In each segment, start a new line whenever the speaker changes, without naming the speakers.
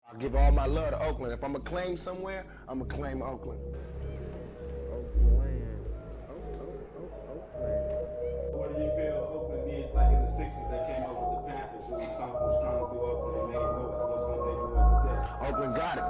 I give all my love to Oakland. If I'm going to claim somewhere, I'm going to claim Oakland.
What do you feel Oakland needs, like in the 60s, they came up with the Panthers, who was stomping strong through Oakland and made noise. What's going to make noise today?
Oakland got it.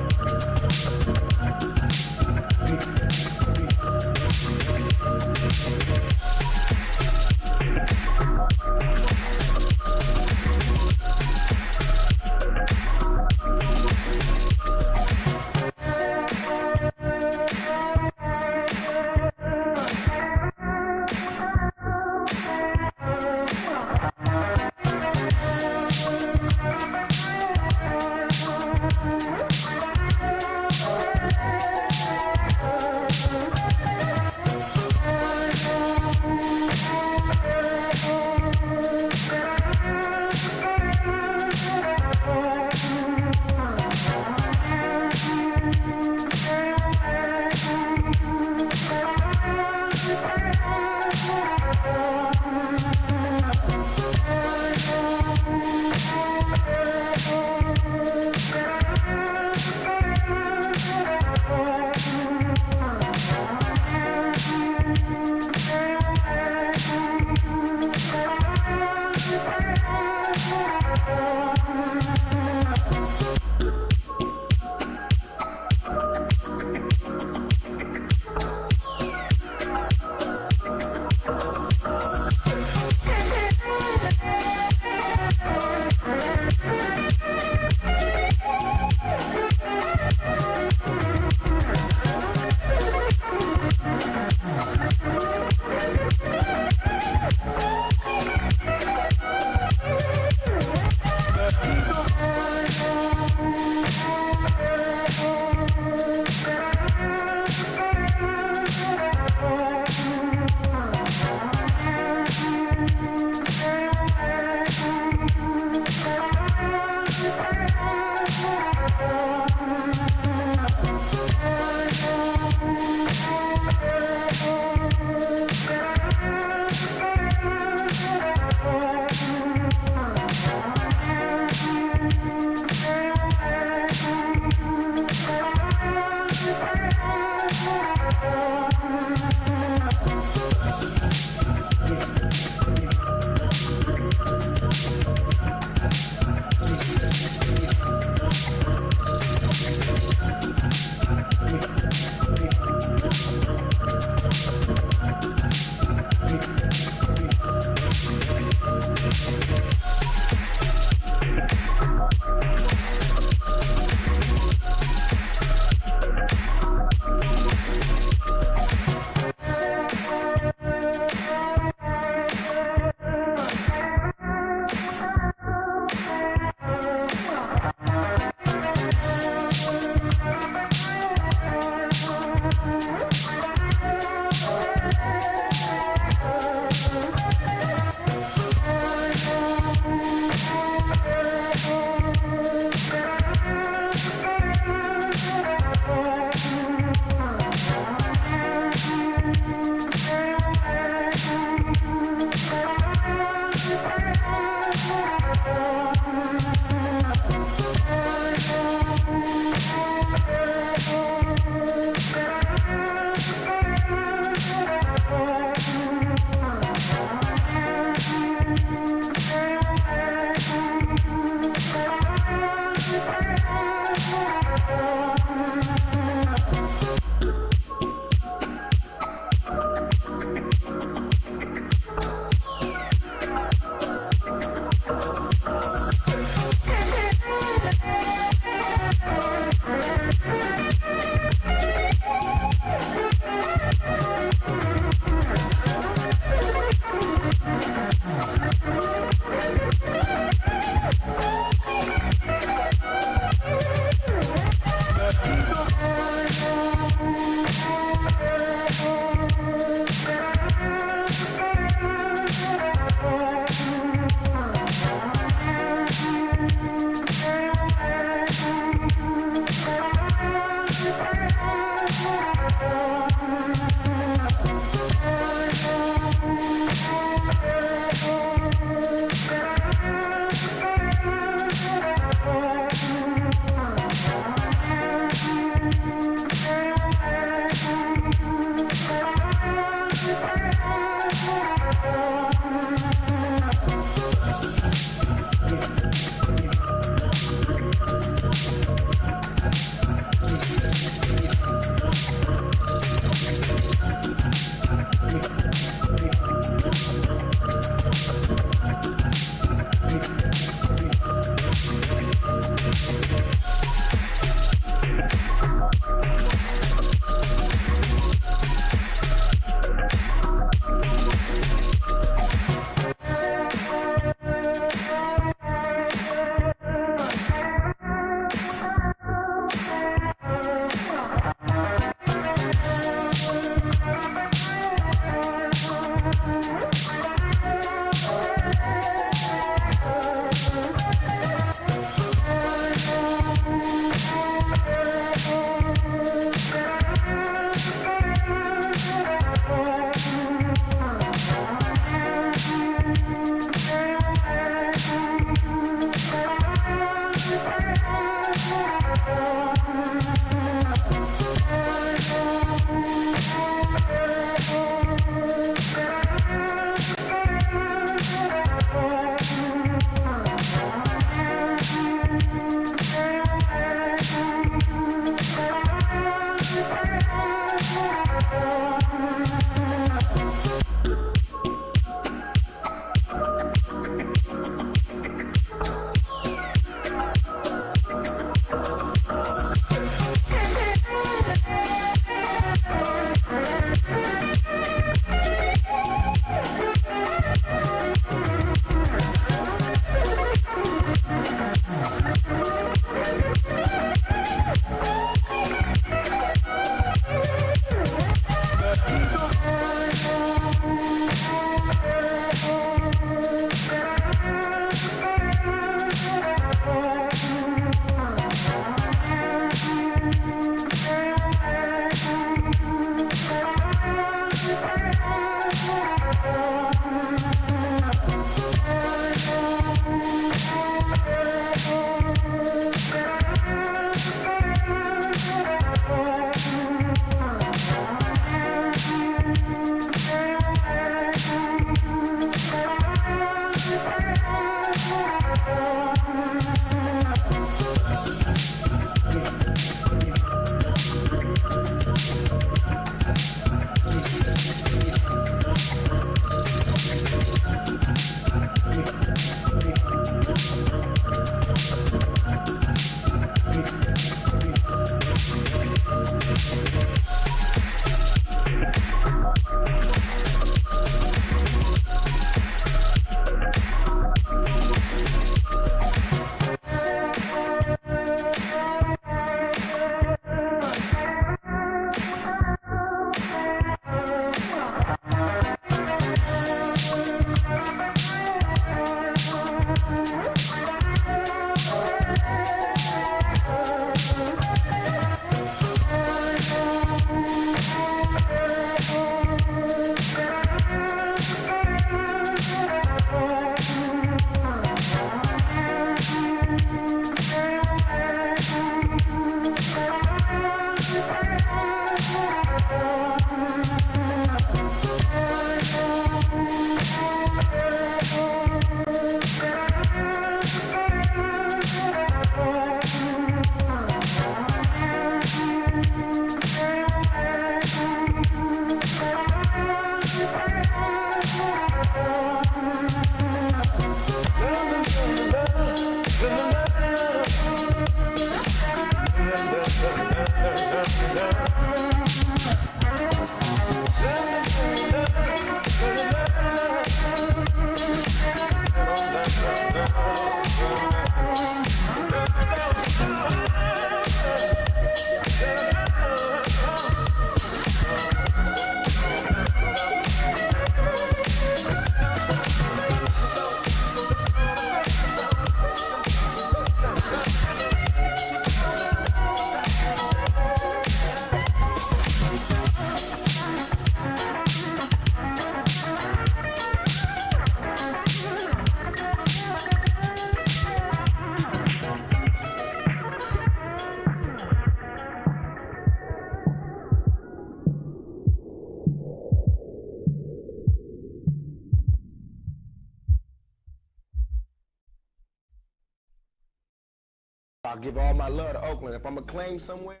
I give all my love to Oakland. If I'm gonna claim somewhere,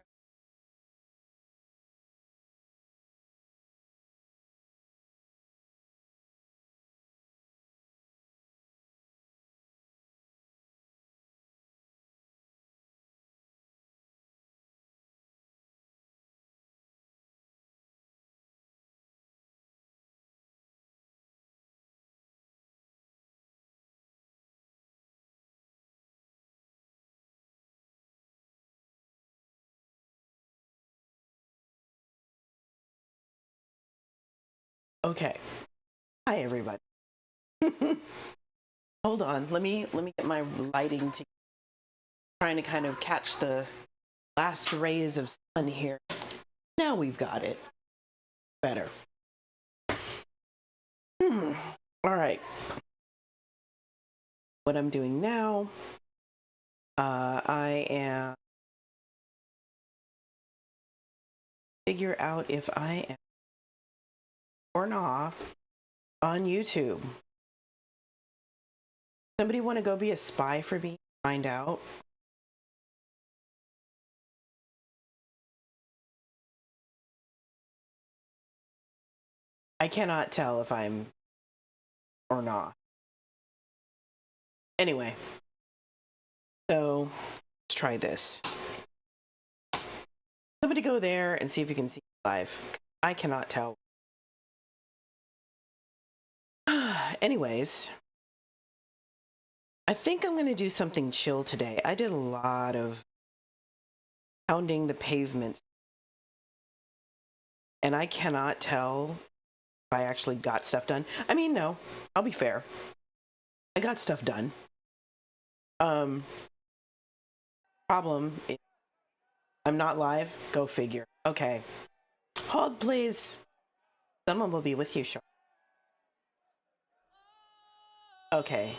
Okay. Hi, everybody. Hold on. Let me get my lighting to trying to kind of catch the last rays of sun here. Now we've got it. Better. All right. What I'm doing now, I am figure out if I am or not on YouTube. Somebody want to go be a spy for me? Find out. I cannot tell if I'm or not. Anyway, so let's try this. Somebody go there and see if you can see live. I cannot tell. Anyways, I think I'm going to do something chill today. I did a lot of pounding the pavements, and I cannot tell if I actually got stuff done. I mean, no, I'll be fair. I got stuff done. Problem is I'm not live. Go figure. Okay. Hold, please. Someone will be with you shortly. Okay.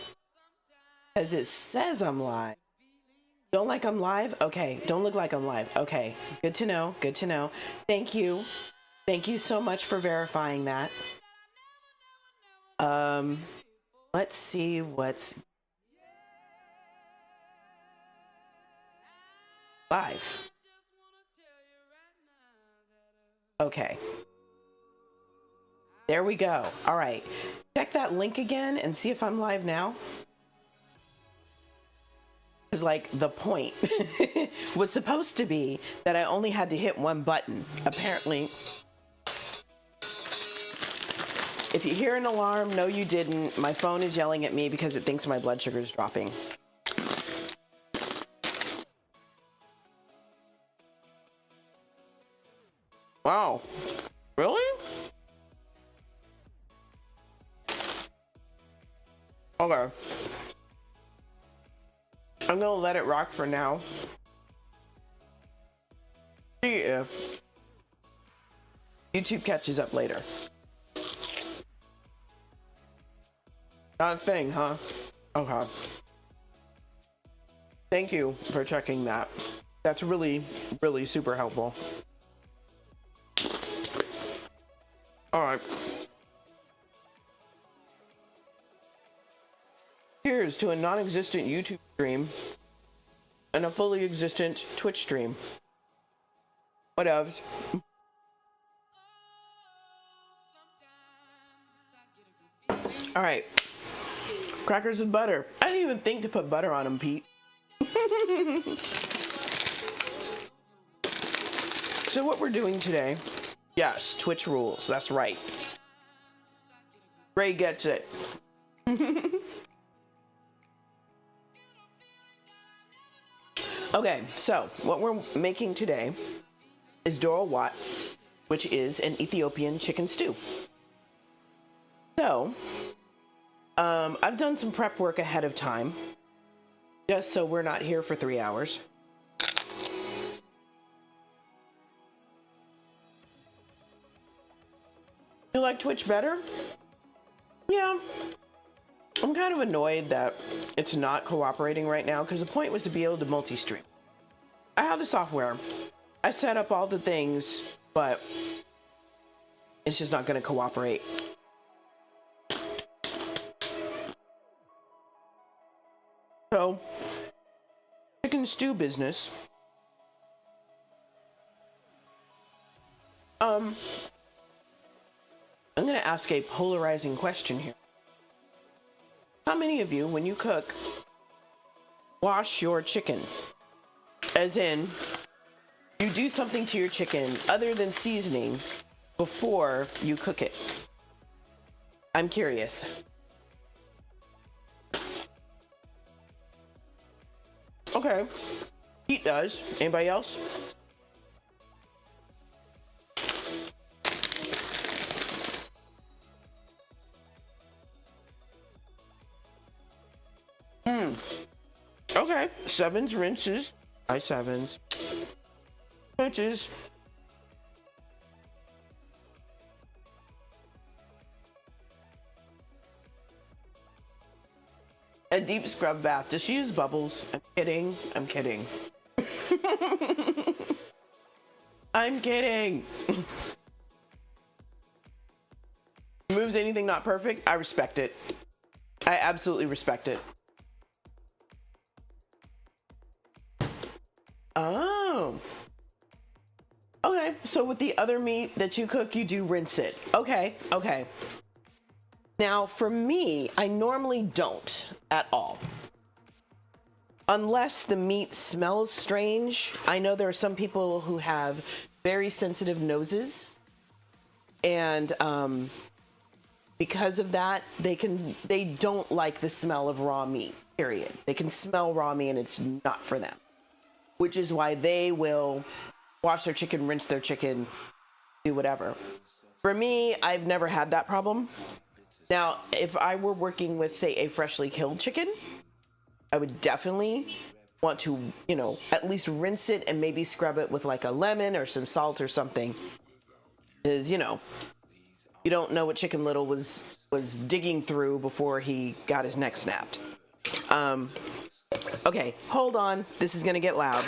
As it says I'm live. Don't like I'm live? Okay. Don't look like I'm live. Okay. Good to know. Good to know. Thank you. Thank you so much for verifying that. Let's see what's live. Okay. There we go. All right. Check that link again and see if I'm live now. Because, like, the point was supposed to be that I only had to hit one button. Apparently, if you hear an alarm, no, you didn't. My phone is yelling at me because it thinks my blood sugar is dropping. Wow. Really? Okay. I'm gonna let it rock for now. See if YouTube catches up later. Not a thing, huh? Okay. Thank you for checking that. That's really, really super helpful. All right. Cheers to a non-existent YouTube stream and a fully existent Twitch stream. Whatevs. All right. Crackers and butter. I didn't even think to put butter on them, Pete. So what we're doing today, yes, Twitch rules. That's right. Ray gets it. Okay, so what we're making today is Doro, which is an Ethiopian chicken stew. So, I've done some prep work ahead of time, just so we're not here for 3 hours. You like Twitch better? Yeah. I'm kind of annoyed that it's not cooperating right now, because the point was to be able to multi-stream. I have the software. I set up all the things, but it's just not going to cooperate. So, chicken stew business. I'm going to ask a polarizing question here. How many of you, when you cook, wash your chicken? As in, you do something to your chicken other than seasoning before you cook it? I'm curious. Okay. Pete does. Anybody else? Okay. Sevens, rinses. Hi, sevens. Switches. A deep scrub bath. Does she use bubbles? I'm kidding. I'm kidding. I'm kidding. removes anything not perfect, I respect it. I absolutely respect it. Oh. Okay, so with the other meat that you cook, you do rinse it. Okay, okay. Now, for me, I normally don't at all. Unless the meat smells strange. I know there are some people who have very sensitive noses, and because of that, they don't like the smell of raw meat, period. They can smell raw meat and it's not for them, which is why they will wash their chicken, rinse their chicken, do whatever. For me, I've never had that problem. Now, if I were working with, say, a freshly killed chicken, I would definitely want to, you know, at least rinse it and maybe scrub it with like a lemon or some salt or something. Because, you know, you don't know what Chicken Little was digging through before he got his neck snapped. Okay, hold on. This is gonna get loud.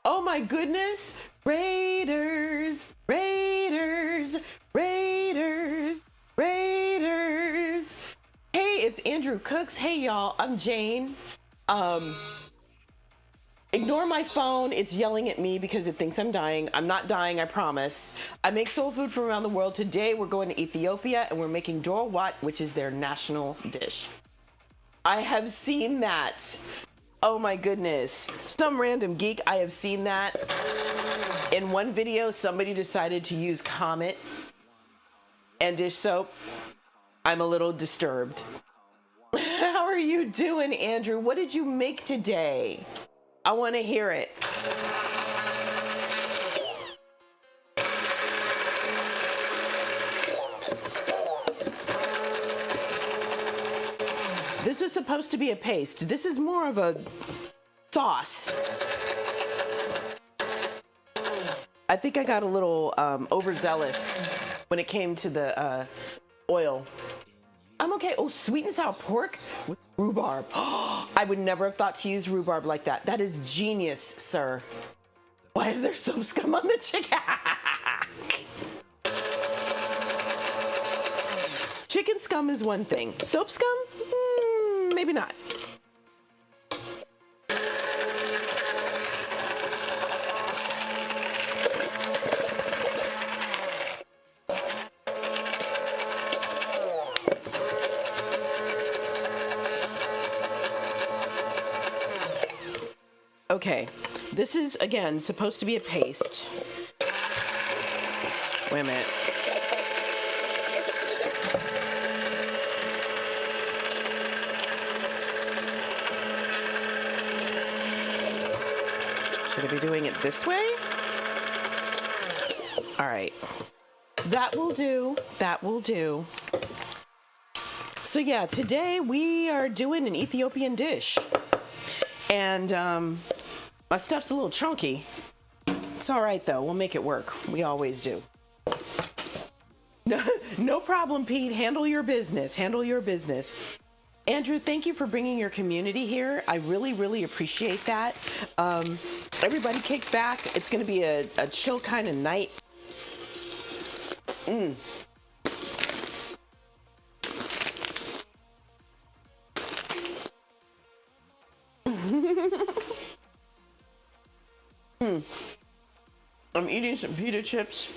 Oh my goodness. Raiders, Raiders, Raiders, Raiders. Hey, it's Andrew Cooks. Hey y'all, I'm Jane. Ignore my phone. It's yelling at me because it thinks I'm dying. I'm not dying, I promise. I make soul food from around the world. Today we're going to Ethiopia and we're making Doro, which is their national dish. I have seen that. Oh my goodness. Some random geek, I have seen that. In one video, somebody decided to use Comet and dish soap. I'm a little disturbed. How are you doing, Andrew? What did you make today? I want to hear it. This was supposed to be a paste. This is more of a sauce. I think I got a little overzealous when it came to the oil. I'm okay. Oh, sweet and sour pork with rhubarb. I would never have thought to use rhubarb like that. That is genius, sir. Why is there soap scum on the chicken? Chicken scum is one thing. Soap scum? Maybe not. Okay, this is, again, supposed to be a paste. Wait a minute. Should I be doing it this way? All right. That will do. That will do. So yeah, today we are doing an Ethiopian dish. And my stuff's a little chunky. It's all right though. We'll make it work. We always do. No problem, Pete. Handle your business. Handle your business. Andrew, thank you for bringing your community here. I really, really appreciate that. Everybody kick back. It's going to be a chill kind of night. I'm eating some pita chips.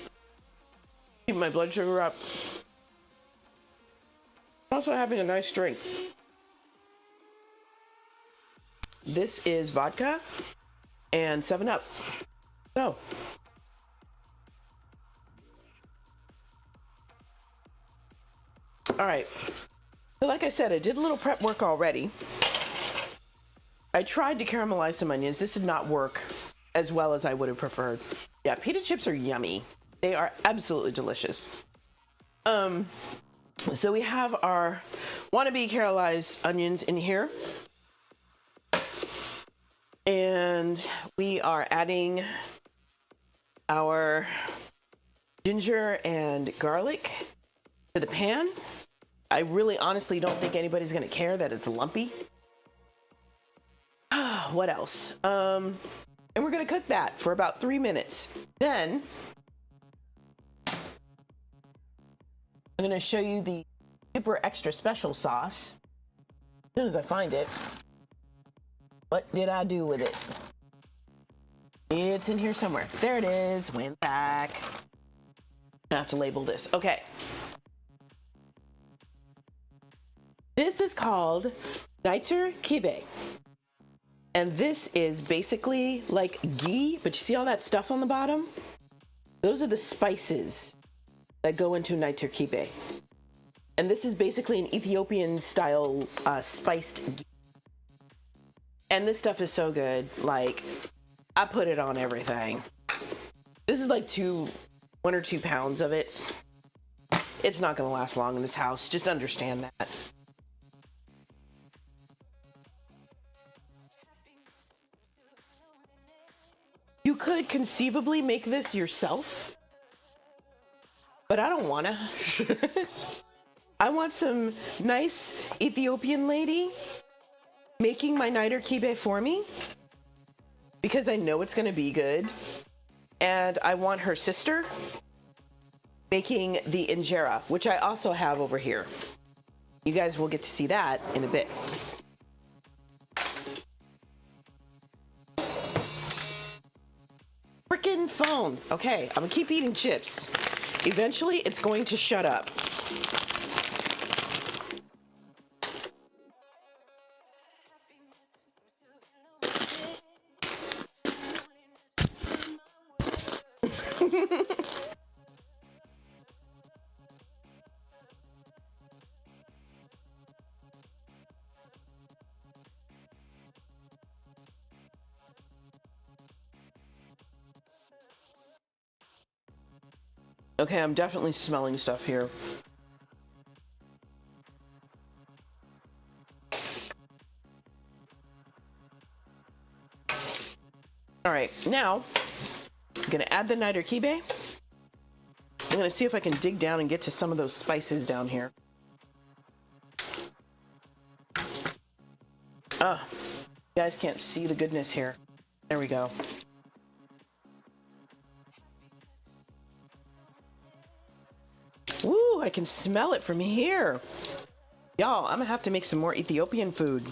Keep my blood sugar up. Also having a nice drink. This is vodka and 7-Up. So. All right. So like I said, I did a little prep work already. I tried to caramelize some onions. This did not work as well as I would have preferred. Yeah, pita chips are yummy. They are absolutely delicious. So we have our wannabe caramelized onions in here. And we are adding our ginger and garlic to the pan. I really honestly don't think anybody's gonna care that it's lumpy. What else? And we're gonna cook that for about 3 minutes. Then I'm gonna show you the super extra special sauce as soon as I find it. What did I do with it? It's in here somewhere. There it is. Went back. I have to label this. Okay. This is called Niter Kibe. And this is basically like ghee, but you see all that stuff on the bottom? Those are the spices that go into Niter Kibe. And this is basically an Ethiopian style spiced ghee. And this stuff is so good. Like, I put it on everything. This is like 1 or 2 pounds of it. It's not gonna last long in this house. Just understand that. You could conceivably make this yourself, but I don't wanna. I want some nice Ethiopian lady making my Niter Kibe for me because I know it's gonna be good. And I want her sister making the injera, which I also have over here. You guys will get to see that in a bit. Frickin' phone. Okay, I'm gonna keep eating chips. Eventually, it's going to shut up. Okay, I'm definitely smelling stuff here. All right, now I'm gonna add the Niter Kibe. I'm gonna see if I can dig down and get to some of those spices down here. You guys can't see the goodness here. There we go. Woo, I can smell it from here. Y'all, I'm gonna have to make some more Ethiopian food.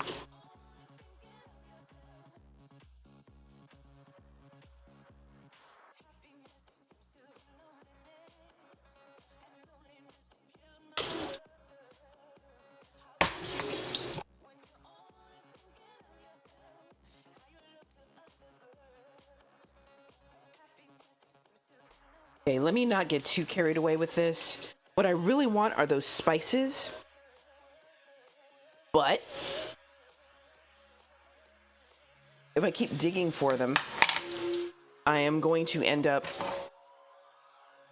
Okay, let me not get too carried away with this. What I really want are those spices. But if I keep digging for them, I am going to end up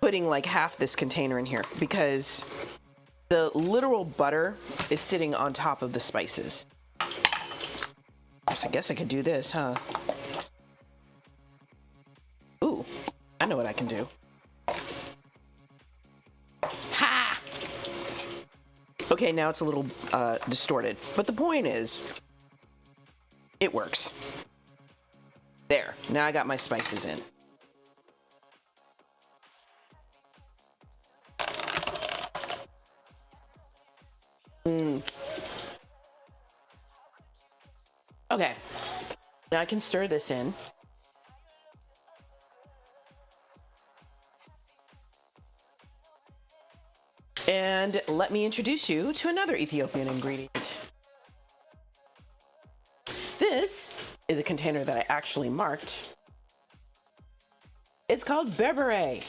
putting like half this container in here because the literal butter is sitting on top of the spices. So I guess I could do this, huh? Ooh, I know what I can do. Ha! Okay, now it's a little distorted, but the point is, it works. There, now I got my spices in. Okay, now I can stir this in. And let me introduce you to another Ethiopian ingredient. This is a container that I actually marked. It's called berbere.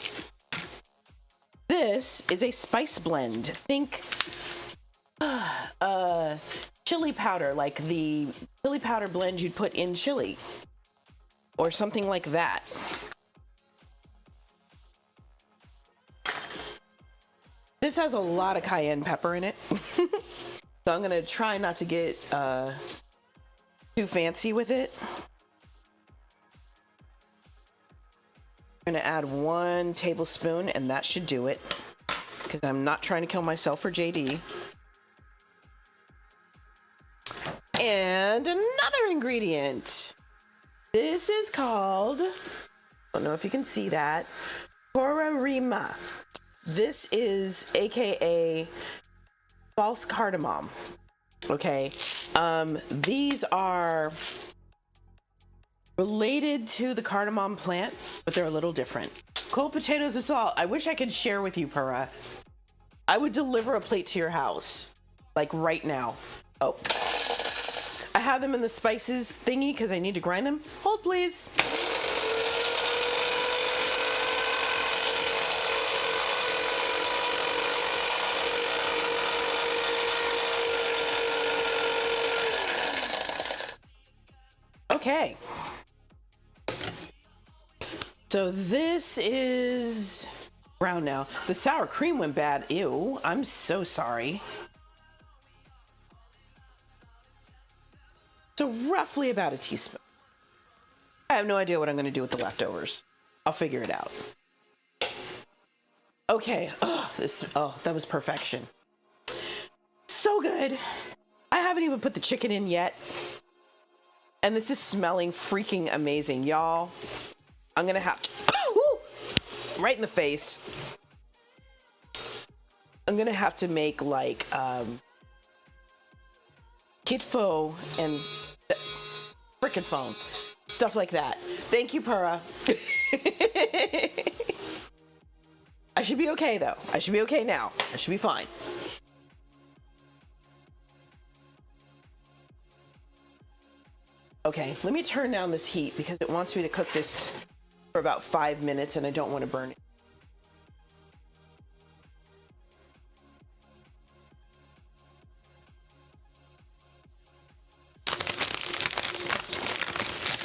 This is a spice blend. Think chili powder, like the chili powder blend you'd put in chili, or something like that. This has a lot of cayenne pepper in it. So I'm gonna try not to get too fancy with it. I'm gonna add 1 tablespoon, and that should do it, because I'm not trying to kill myself for JD. And another ingredient. This is called, I don't know if you can see that, Korarima. This is AKA false cardamom. Okay, these are related to the cardamom plant, but they're a little different. Cold potatoes and salt. I wish I could share with you, Para. I would deliver a plate to your house, like right now. Oh, I have them in the spices thingy because I need to grind them. Hold, please. Okay. So this is brown now. The sour cream went bad. Ew, I'm so sorry. So roughly about a teaspoon. I have no idea what I'm going to do with the leftovers. I'll figure it out. Okay. Oh, that was perfection. So good. I haven't even put the chicken in yet. And this is smelling freaking amazing, y'all. I'm gonna have to, right in the face. I'm gonna have to make like kit pho and frickin' phone, stuff like that. Thank you, Para. I should be okay though. I should be okay now. I should be fine. Okay, let me turn down this heat because it wants me to cook this for about 5 minutes and I don't want to burn it.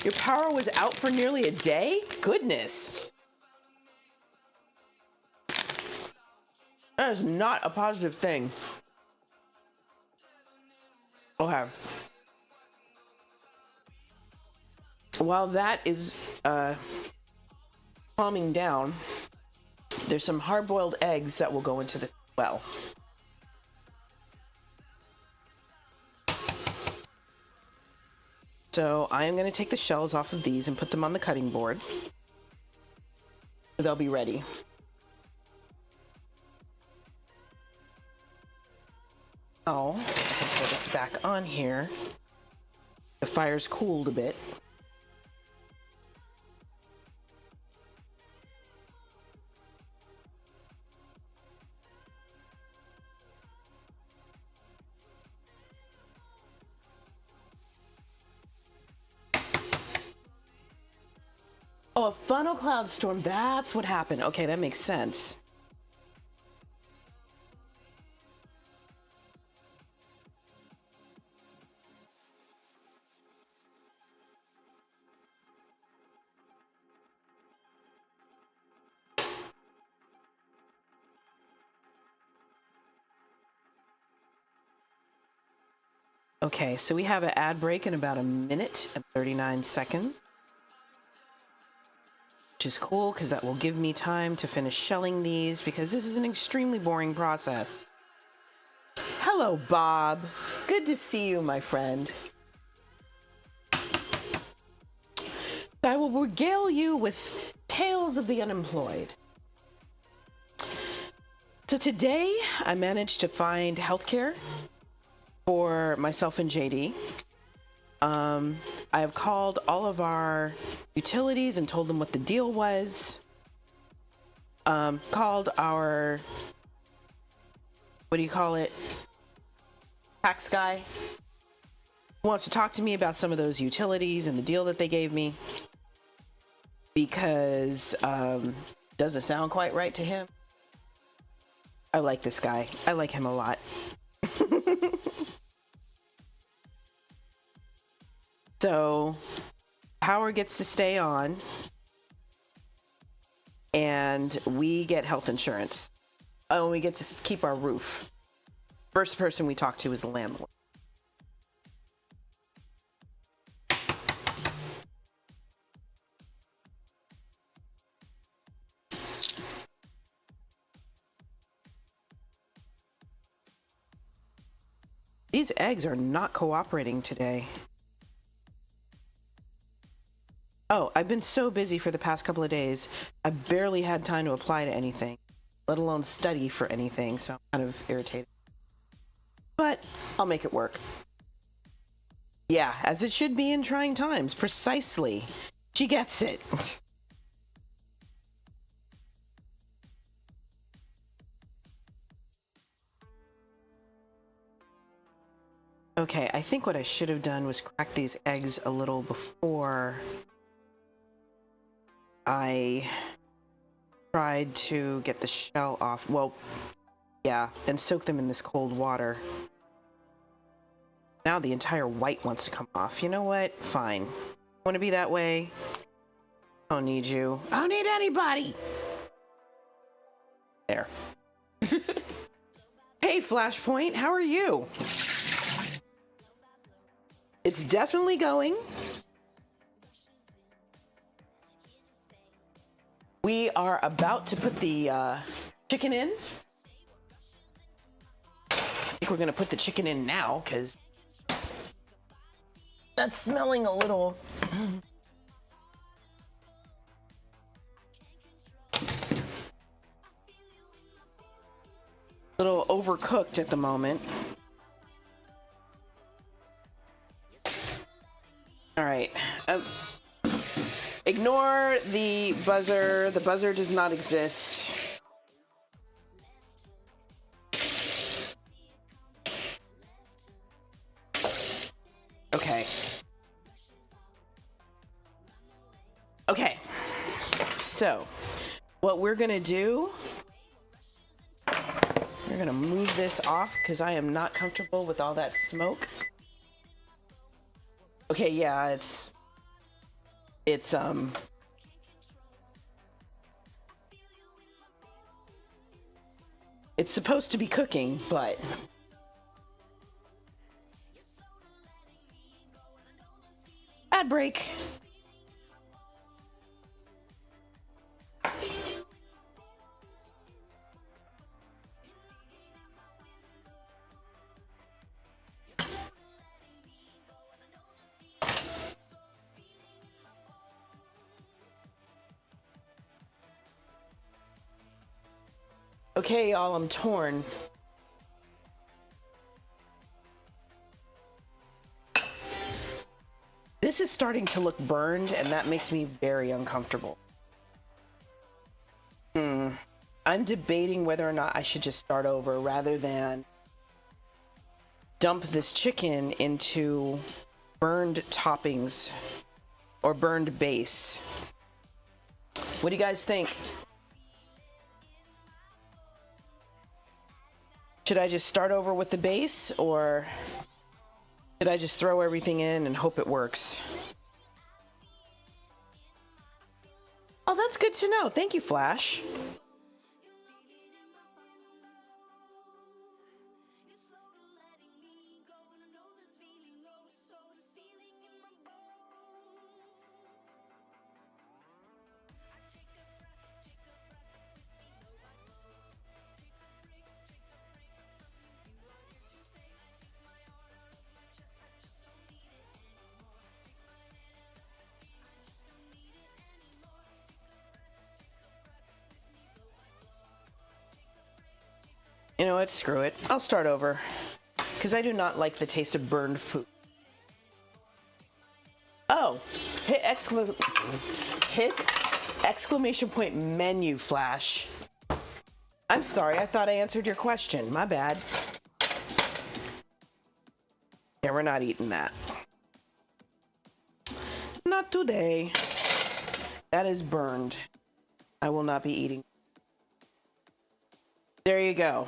Your power was out for nearly a day? Goodness. That is not a positive thing. Okay. While that is calming down, there's some hard-boiled eggs that will go into this as well. So I am going to take the shells off of these and put them on the cutting board. They'll be ready. Oh, I can put this back on here. The fire's cooled a bit. Oh, a funnel cloud storm. That's what happened. Okay, that makes sense. Okay, so we have an ad break in about 1 minute and 39 seconds. Which is cool because that will give me time to finish shelling these because this is an extremely boring process. Hello, Bob. Good to see you, my friend. I will regale you with tales of the unemployed. So today I managed to find healthcare for myself and JD. I have called all of our utilities and told them what the deal was. Called our, what do you call it? Tax guy. Who wants to talk to me about some of those utilities and the deal that they gave me. Because, doesn't sound quite right to him. I like this guy. I like him a lot. So, power gets to stay on, and we get health insurance. Oh, and we get to keep our roof. First person we talk to is the landlord. These eggs are not cooperating today. Oh, I've been so busy for the past couple of days. I barely had time to apply to anything, let alone study for anything, so I'm kind of irritated. But I'll make it work. Yeah, as it should be in trying times. Precisely. She gets it. Okay, I think what I should have done was crack these eggs a little before I tried to get the shell off. Well, yeah, and soak them in this cold water. Now the entire white wants to come off. You know what? Fine. Want to be that way? I don't need you. I don't need anybody! There. Hey, Flashpoint, how are you? It's definitely going. We are about to put the chicken in. I think we're gonna put the chicken in now, because that's smelling a little... little overcooked at the moment. All right. Ignore the buzzer. The buzzer does not exist. Okay. Okay. So, what we're gonna do, we're gonna move this off because I am not comfortable with all that smoke. Okay, yeah, it's supposed to be cooking, but ad break. Okay, y'all, I'm torn. This is starting to look burned, and that makes me very uncomfortable. I'm debating whether or not I should just start over rather than dump this chicken into burned toppings or burned base. What do you guys think? Should I just start over with the base, or should I just throw everything in and hope it works? Oh, that's good to know. Thank you, Flash. You know what? Screw it. I'll start over. Because I do not like the taste of burned food. Oh! Hit exclamation point menu, Flash. I'm sorry, I thought I answered your question. My bad. Yeah, we're not eating that. Not today. That is burned. I will not be eating. There you go.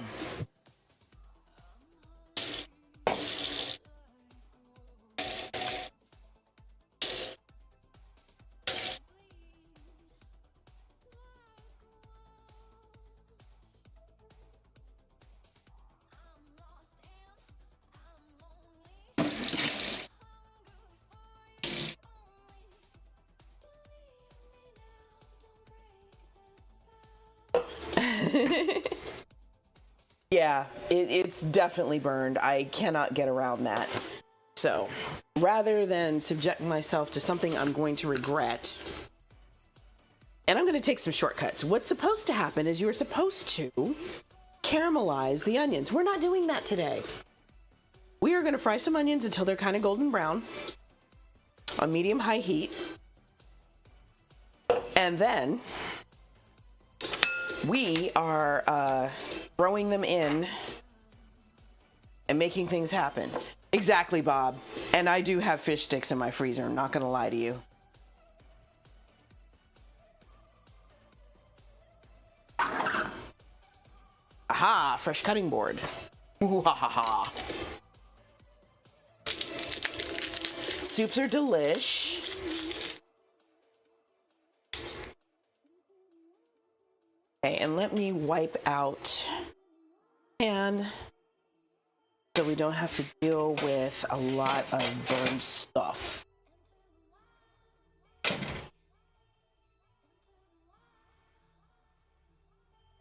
Yeah, it's definitely burned. I cannot get around that. So, rather than subject myself to something I'm going to regret, and I'm going to take some shortcuts. What's supposed to happen is you're supposed to caramelize the onions. We're not doing that today. We are going to fry some onions until they're kind of golden brown on medium-high heat. And then we are throwing them in and making things happen. Exactly, Bob. And I do have fish sticks in my freezer. I'm not going to lie to you. Aha, fresh cutting board. Ooh, ha ha ha. Soups are delish. Okay, and let me wipe out pan so we don't have to deal with a lot of burned stuff.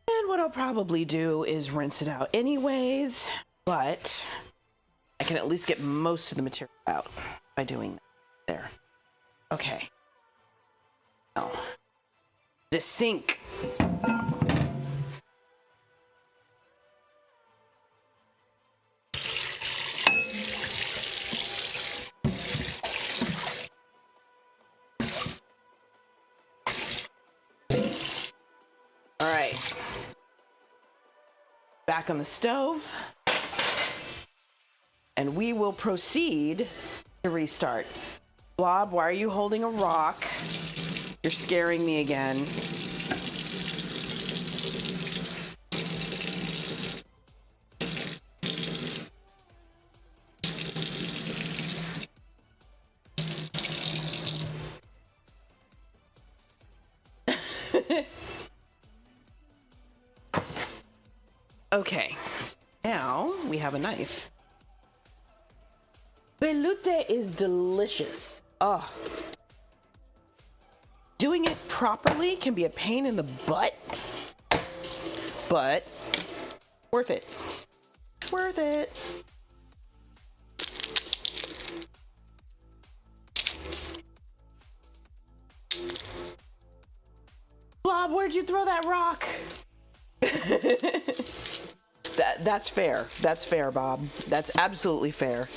And what I'll probably do is rinse it out anyways, but I can at least get most of the material out by doing that. There. Okay. Now, the sink. All right. Back on the stove. And we will proceed to restart. Blob, why are you holding a rock? You're scaring me again. Okay, now we have a knife. Veloute is delicious. Oh. Doing it properly can be a pain in the butt, but worth it. Worth it. Blob, where'd you throw that rock? That's fair. That's fair, Bob. That's absolutely fair.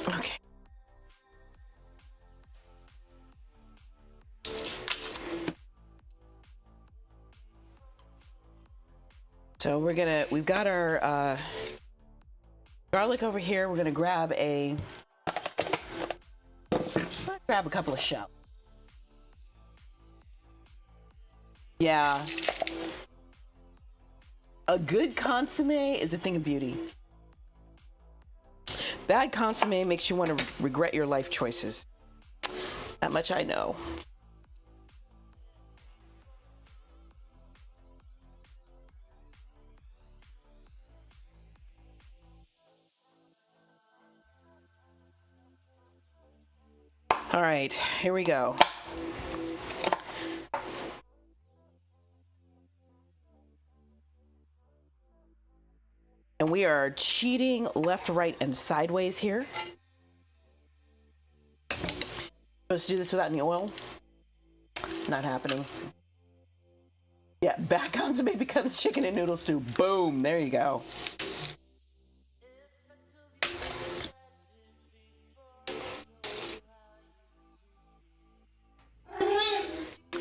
Okay. So we've got our garlic over here. We're gonna grab a couple of shells. Yeah. A good consomme is a thing of beauty. Bad consomme makes you want to regret your life choices. That much I know. All right, here we go. And we are cheating left, right, and sideways here. Supposed to do this without any oil? Not happening. Yeah, bad consomme becomes chicken and noodle stew. Boom, there you go.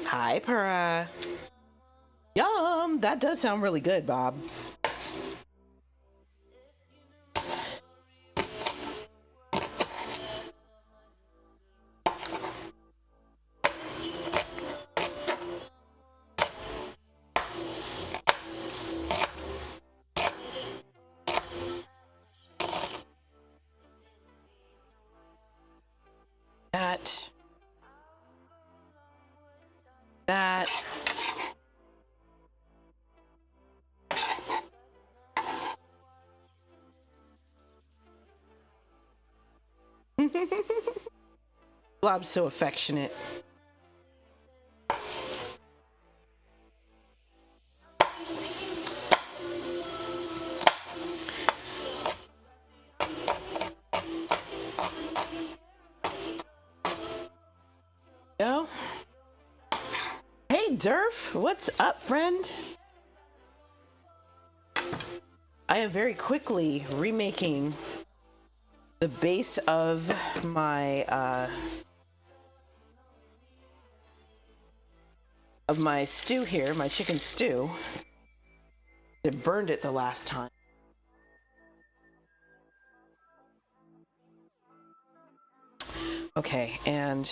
Hi, Pura. Yum, that does sound really good, Bob. That. Blob's so affectionate. Yo. Hey, Durf. What's up, friend? I am very quickly remaking the base of my stew here, my chicken stew. I burned it the last time. Okay, and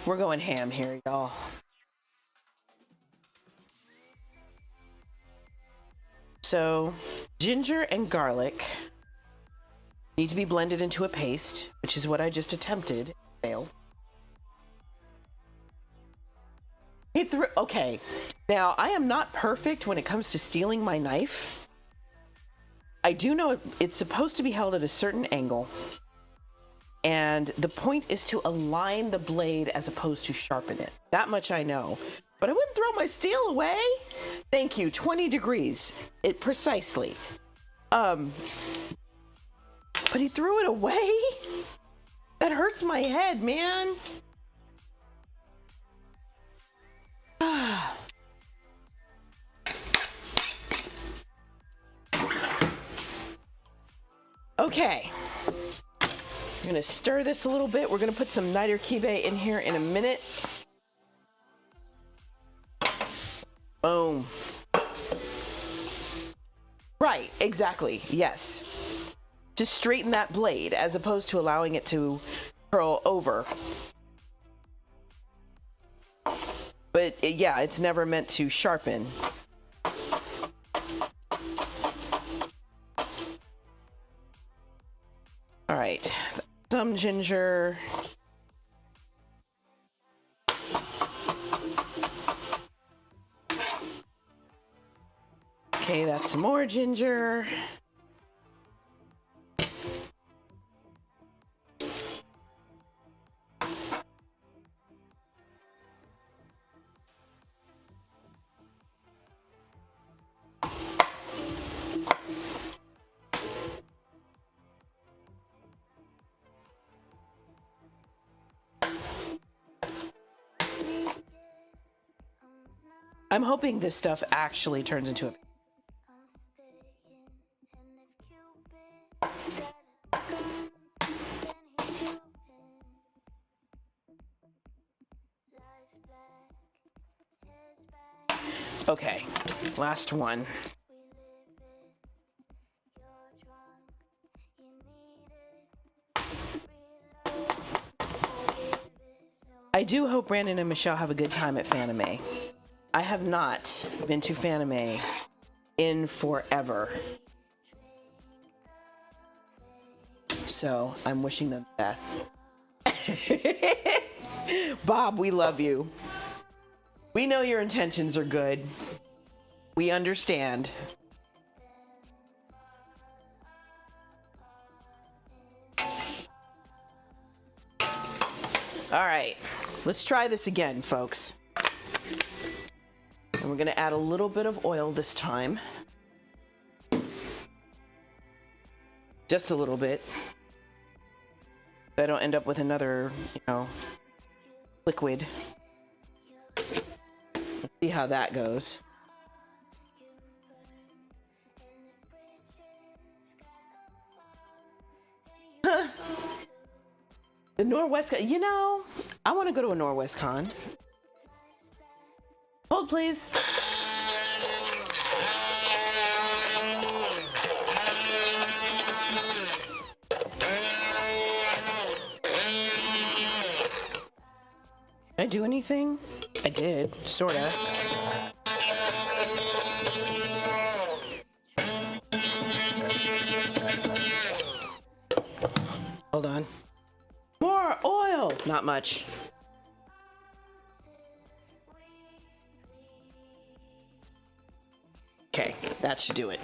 we're going ham here, y'all. So, ginger and garlic need to be blended into a paste, which is what I just attempted. Failed. Okay, now I am not perfect when it comes to stealing my knife. I do know it's supposed to be held at a certain angle, and the point is to align the blade as opposed to sharpen it. That much I know. But I wouldn't throw my steel away. Thank you. 20 degrees. It precisely. But he threw it away? That hurts my head, man. Okay. We're gonna stir this a little bit. We're gonna put some niter kibe in here in a minute. Boom. Right, exactly. Yes. To straighten that blade as opposed to allowing it to curl over. But yeah, it's never meant to sharpen. All right. Some ginger. Okay, that's some more ginger. I'm hoping this stuff actually turns into a... Okay, last one. I do hope Brandon and Michelle have a good time at Fanime. I have not been to Fanime in forever. So I'm wishing them that. Bob, we love you. We know your intentions are good. We understand. All right, let's try this again, folks. And we're gonna add a little bit of oil this time. Just a little bit. So I don't end up with another, liquid. Let's see how that goes. The Norwest, I want to go to a Norwest Con. Hold, please. Did I do anything? I did, sorta. Hold on. More oil! Not much. Okay, that should do it.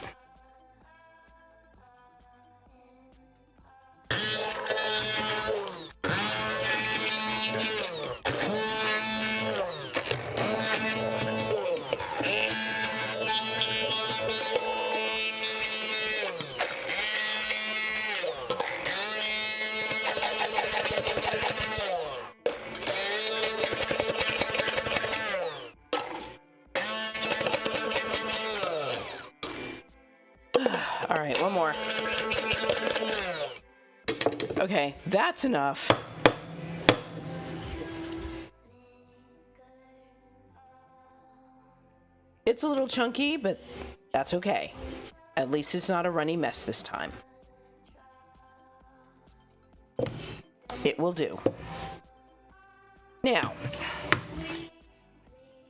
All right, one more. Okay, that's enough. It's a little chunky, but that's okay. At least it's not a runny mess this time. It will do. Now,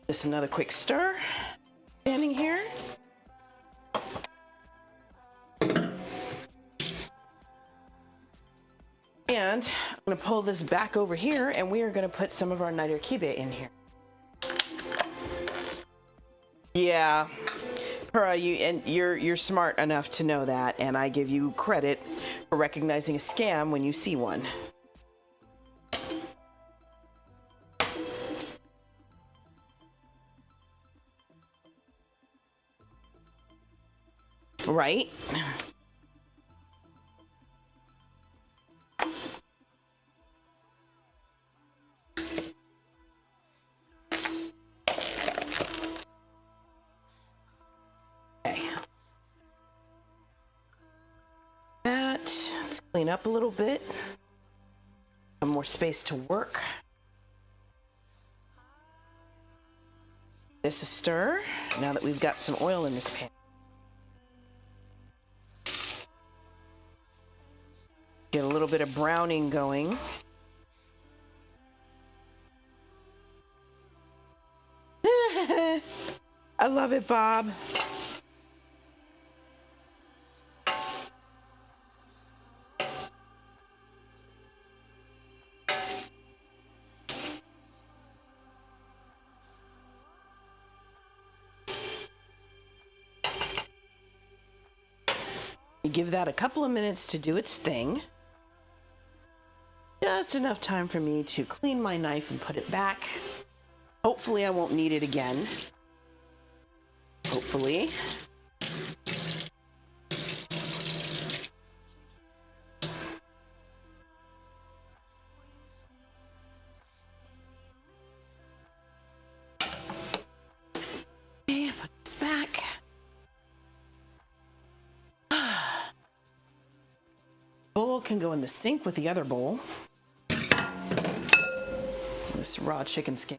just another quick stir. Standing here. And I'm going to pull this back over here, and we are going to put some of our nightkibe in here. Yeah, Pura, you're smart enough to know that, and I give you credit for recognizing a scam when you see one. Right? Let's clean up a little bit. Some more space to work. This a stir now that we've got some oil in this pan. Get a little bit of browning going. I love it, Bob. Give that a couple of minutes to do its thing. Just enough time for me to clean my knife and put it back. Hopefully I won't need it again. Hopefully. Okay, put this back. Bowl can go in the sink with the other bowl. This raw chicken skin.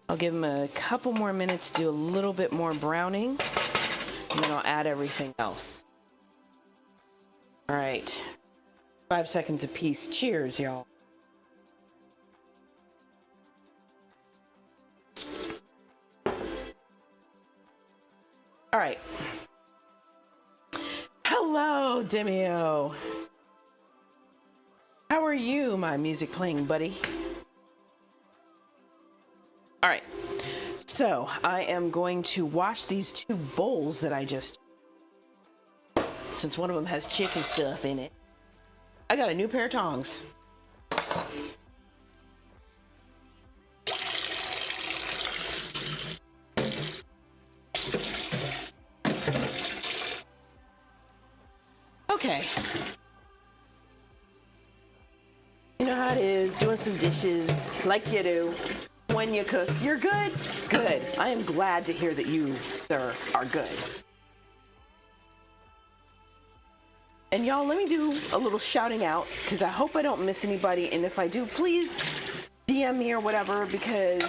I'll give them a couple more minutes to do a little bit more browning, and then I'll add everything else. All right, 5 seconds apiece. Cheers, y'all. All right. Hello, Demio. How are you, my music playing buddy? All right, so I am going to wash these 2 bowls that I just, since one of them has chicken stuff in it. I got a new pair of tongs. Okay. You know how it is, doing some dishes like you do. When you cook, you're good? Good. I am glad to hear that you, sir, are good. And y'all, let me do a little shouting out, because I hope I don't miss anybody, and if I do, please DM me or whatever, because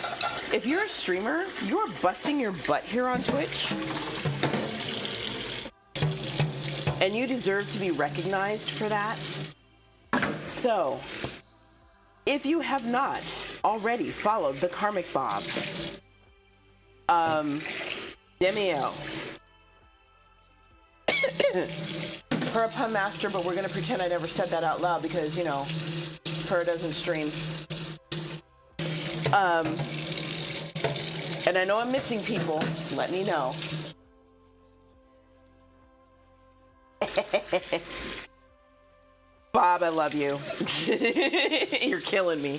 if you're a streamer, you're busting your butt here on Twitch. And you deserve to be recognized for that. So, if you have not already followed the Karmic Bob, Demio, her a pun master, but we're gonna pretend I never said that out loud because, you know, her doesn't stream. And I know I'm missing people. Let me know. Bob, I love you. You're killing me.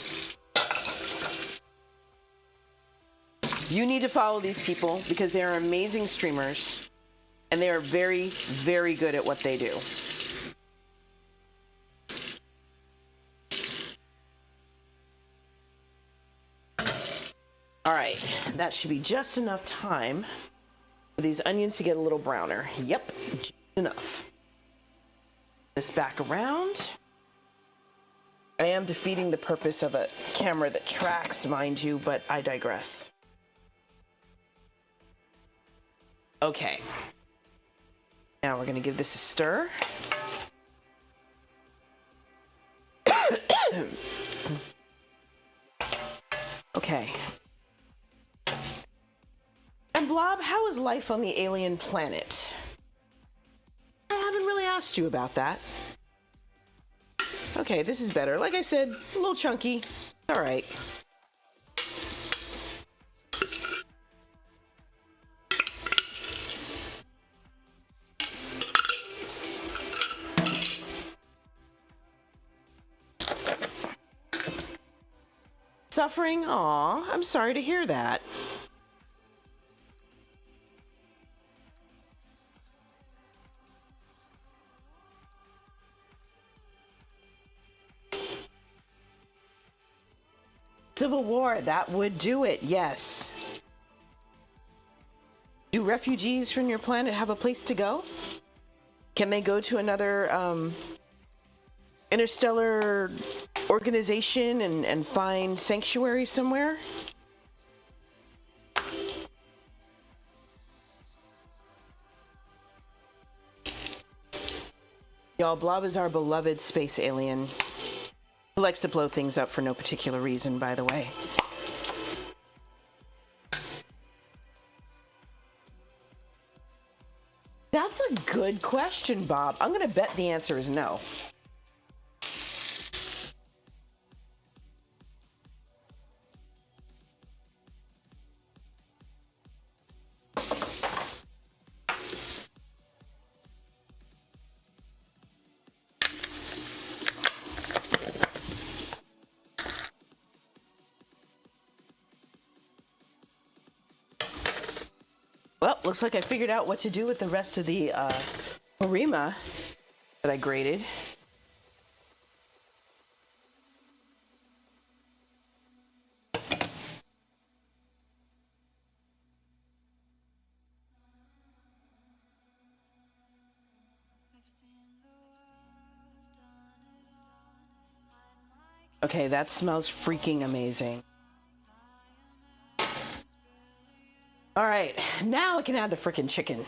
You need to follow these people because they are amazing streamers and they are very, very good at what they do. All right, that should be just enough time for these onions to get a little browner. Yep, just enough. This back around. I am defeating the purpose of a camera that tracks, mind you, but I digress. Okay. Now we're going to give this a stir. Okay. And Blob, how is life on the alien planet? I haven't really asked you about that. Okay, this is better. Like I said, a little chunky. All right. Suffering? Aw, I'm sorry to hear that. Civil war, that would do it, yes. Do refugees from your planet have a place to go? Can they go to another interstellar organization and find sanctuary somewhere? Y'all, Blob is our beloved space alien. Who likes to blow things up for no particular reason, by the way. That's a good question, Bob. I'm gonna bet the answer is no. Well, looks like I figured out what to do with the rest of the harima that I graded. Okay, that smells freaking amazing. All right, now I can add the frickin' chicken.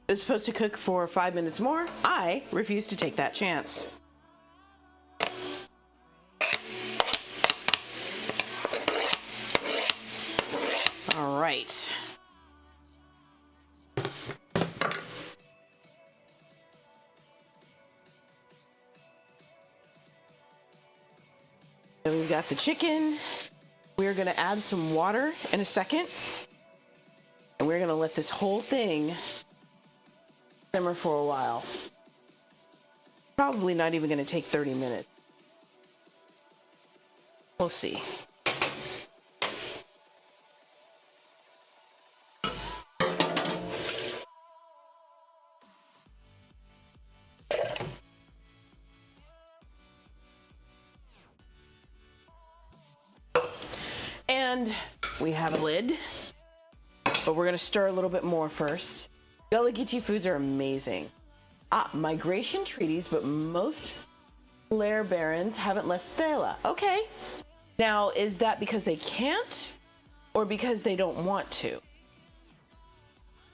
It was supposed to cook for 5 minutes more. I refuse to take that chance. All right. So we've got the chicken. We're going to add some water in a second, and we're going to let this whole thing simmer for a while. Probably not even going to take 30 minutes. We'll see. And we have a lid, but we're gonna stir a little bit more first. Gullah Geechee foods are amazing. Migration treaties, but most lair barons haven't left Thela. Okay. Now, is that because they can't or because they don't want to?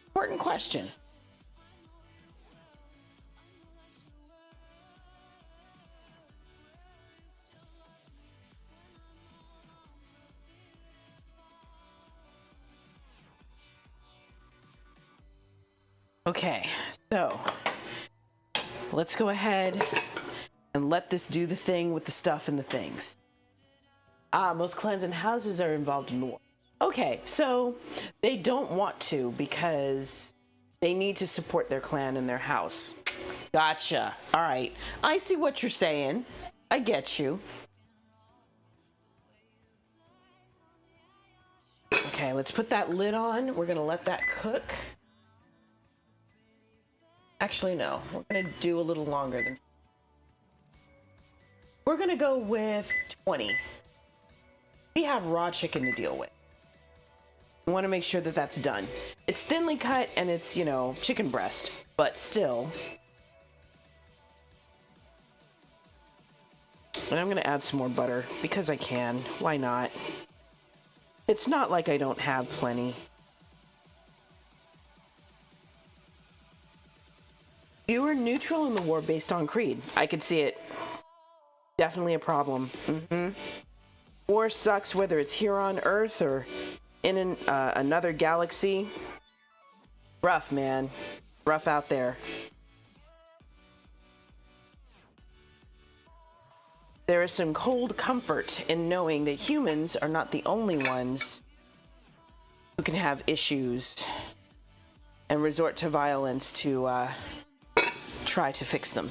Important question. Okay, so let's go ahead and let this do the thing with the stuff and the things. Most clans and houses are involved in war. Okay, so they don't want to because they need to support their clan and their house. Gotcha. All right, I see what you're saying. I get you. Okay, let's put that lid on. We're gonna let that cook. Actually, no. We're gonna do a little longer than... We're gonna go with 20. We have raw chicken to deal with. We want to make sure that that's done. It's thinly cut and it's, you know, chicken breast, but still. And I'm gonna add some more butter because I can. Why not? It's not like I don't have plenty. You were neutral in the war based on creed. I could see it. Definitely a problem. War sucks whether it's here on Earth or in another galaxy. Rough, man. Rough out there. There is some cold comfort in knowing that humans are not the only ones who can have issues and resort to violence to try to fix them.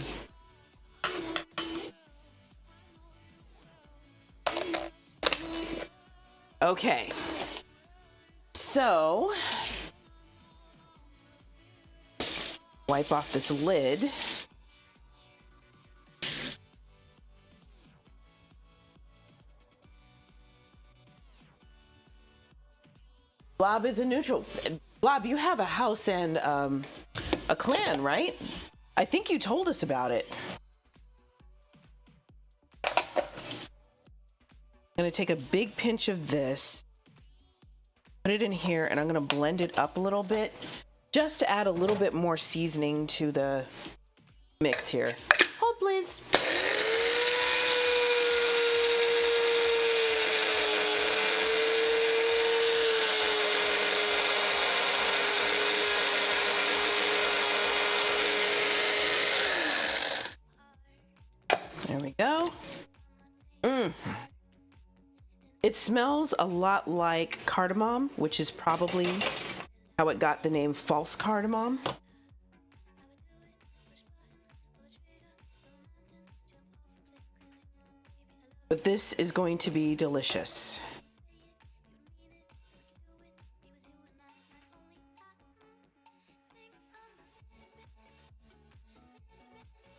Okay. So, wipe off this lid. Blob is a neutral. Blob, you have a house and a clan, right? I think you told us about it. I'm gonna take a big pinch of this, put it in here, and I'm gonna blend it up a little bit just to add a little bit more seasoning to the mix here. Hold, please. There we go. It smells a lot like cardamom, which is probably how it got the name false cardamom. But this is going to be delicious.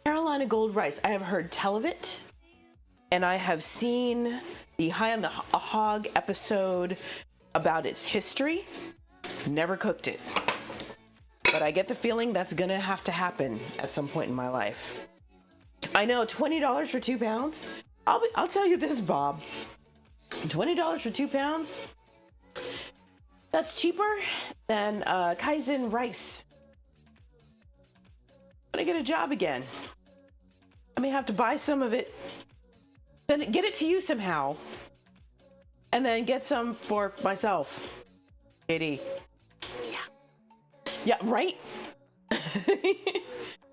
Carolina Gold rice. I have heard tell of it, and I have seen the High on the Hog episode about its history. Never cooked it, but I get the feeling that's gonna have to happen at some point in my life. I know, $20 for 2 pounds. I'll tell you this, Bob. $20 for 2 pounds. That's cheaper than Kaizen rice. I'm gonna get a job again. I may have to buy some of it, then get it to you somehow, and then get some for myself. JD. Yeah, right? You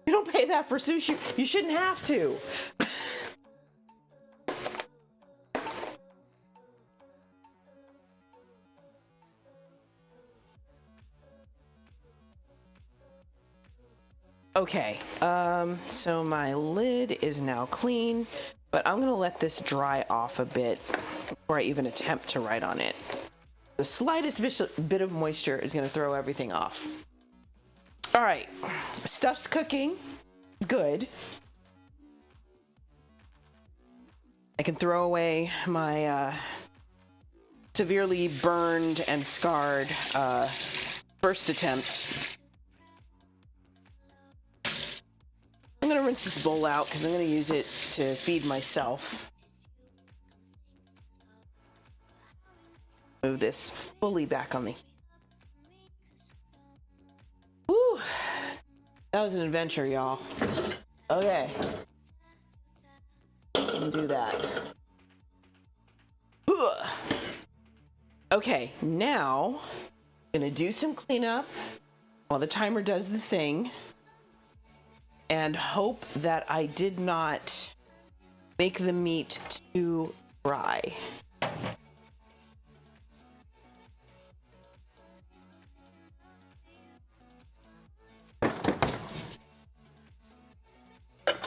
don't pay that for sushi. You shouldn't have to. Okay, so my lid is now clean, but I'm gonna let this dry off a bit before I even attempt to write on it. The slightest bit of moisture is gonna throw everything off. All right, stuff's cooking. It's good. I can throw away my severely burned and scarred first attempt. I'm gonna rinse this bowl out because I'm gonna use it to feed myself. Move this fully back on the heat. Woo! That was an adventure, y'all. Okay. Do that. Ugh. Okay, now I'm gonna do some cleanup while the timer does the thing, and hope that I did not make the meat too dry.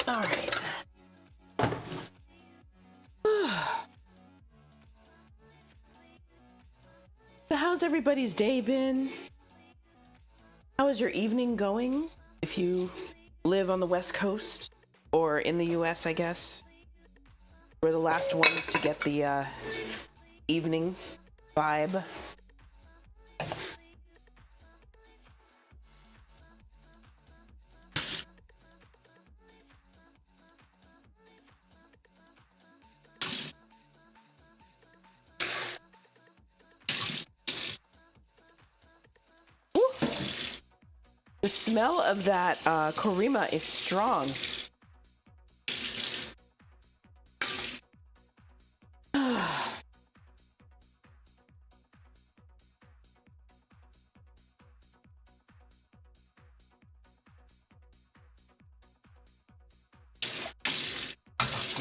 All right. So how's How's everybody's day been? How is your evening going? If you live on the West Coast or in the US, I guess. We're the last ones to get the evening vibe. The smell of that korima is strong.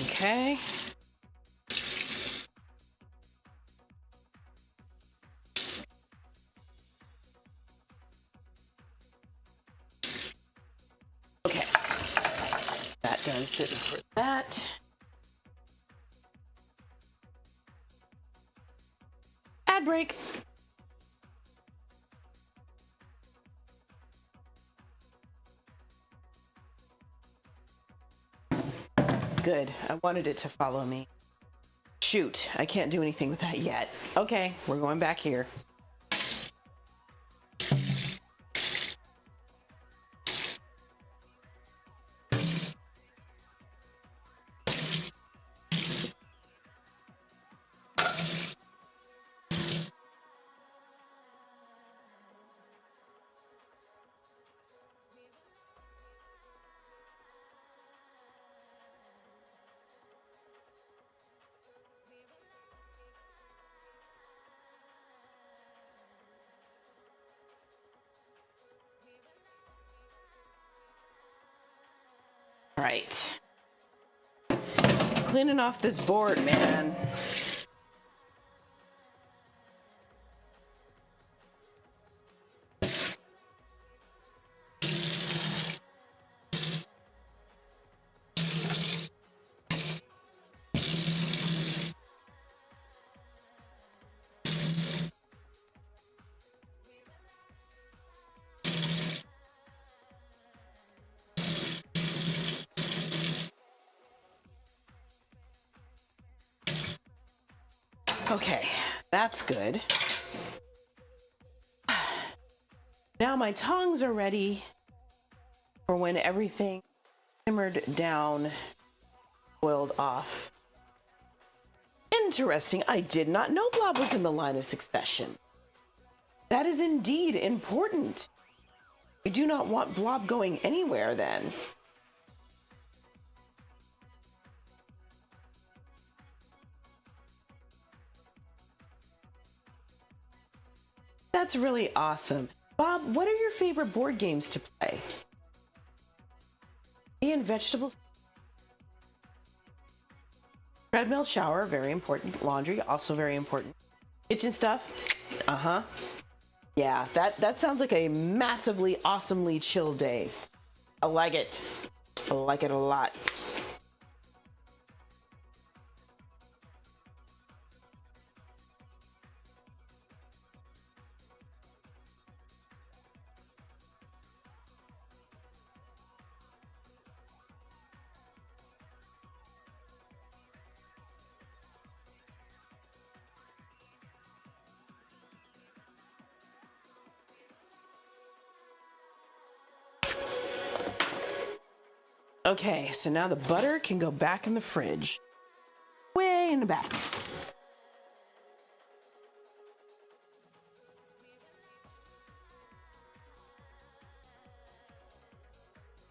Okay. Okay. That does it for that. Ad break. Good. I wanted it to follow me. Shoot, I can't do anything with that yet. Okay, we're going back here. All right. Cleaning off this board, man. Okay, that's good. Now my tongs are ready for when everything simmered down, boiled off. Interesting. I did not know Blob was in the line of succession. That is indeed important. We do not want Blob going anywhere then. That's really awesome. Bob, what are your favorite board games to play? Tea and vegetables? Treadmill, shower, very important. Laundry, also very important. Kitchen stuff? Uh-huh. Yeah, that sounds like a massively, awesomely chill day. I like it. I like it a lot. Okay, so now the butter can go back in the fridge. Way in the back.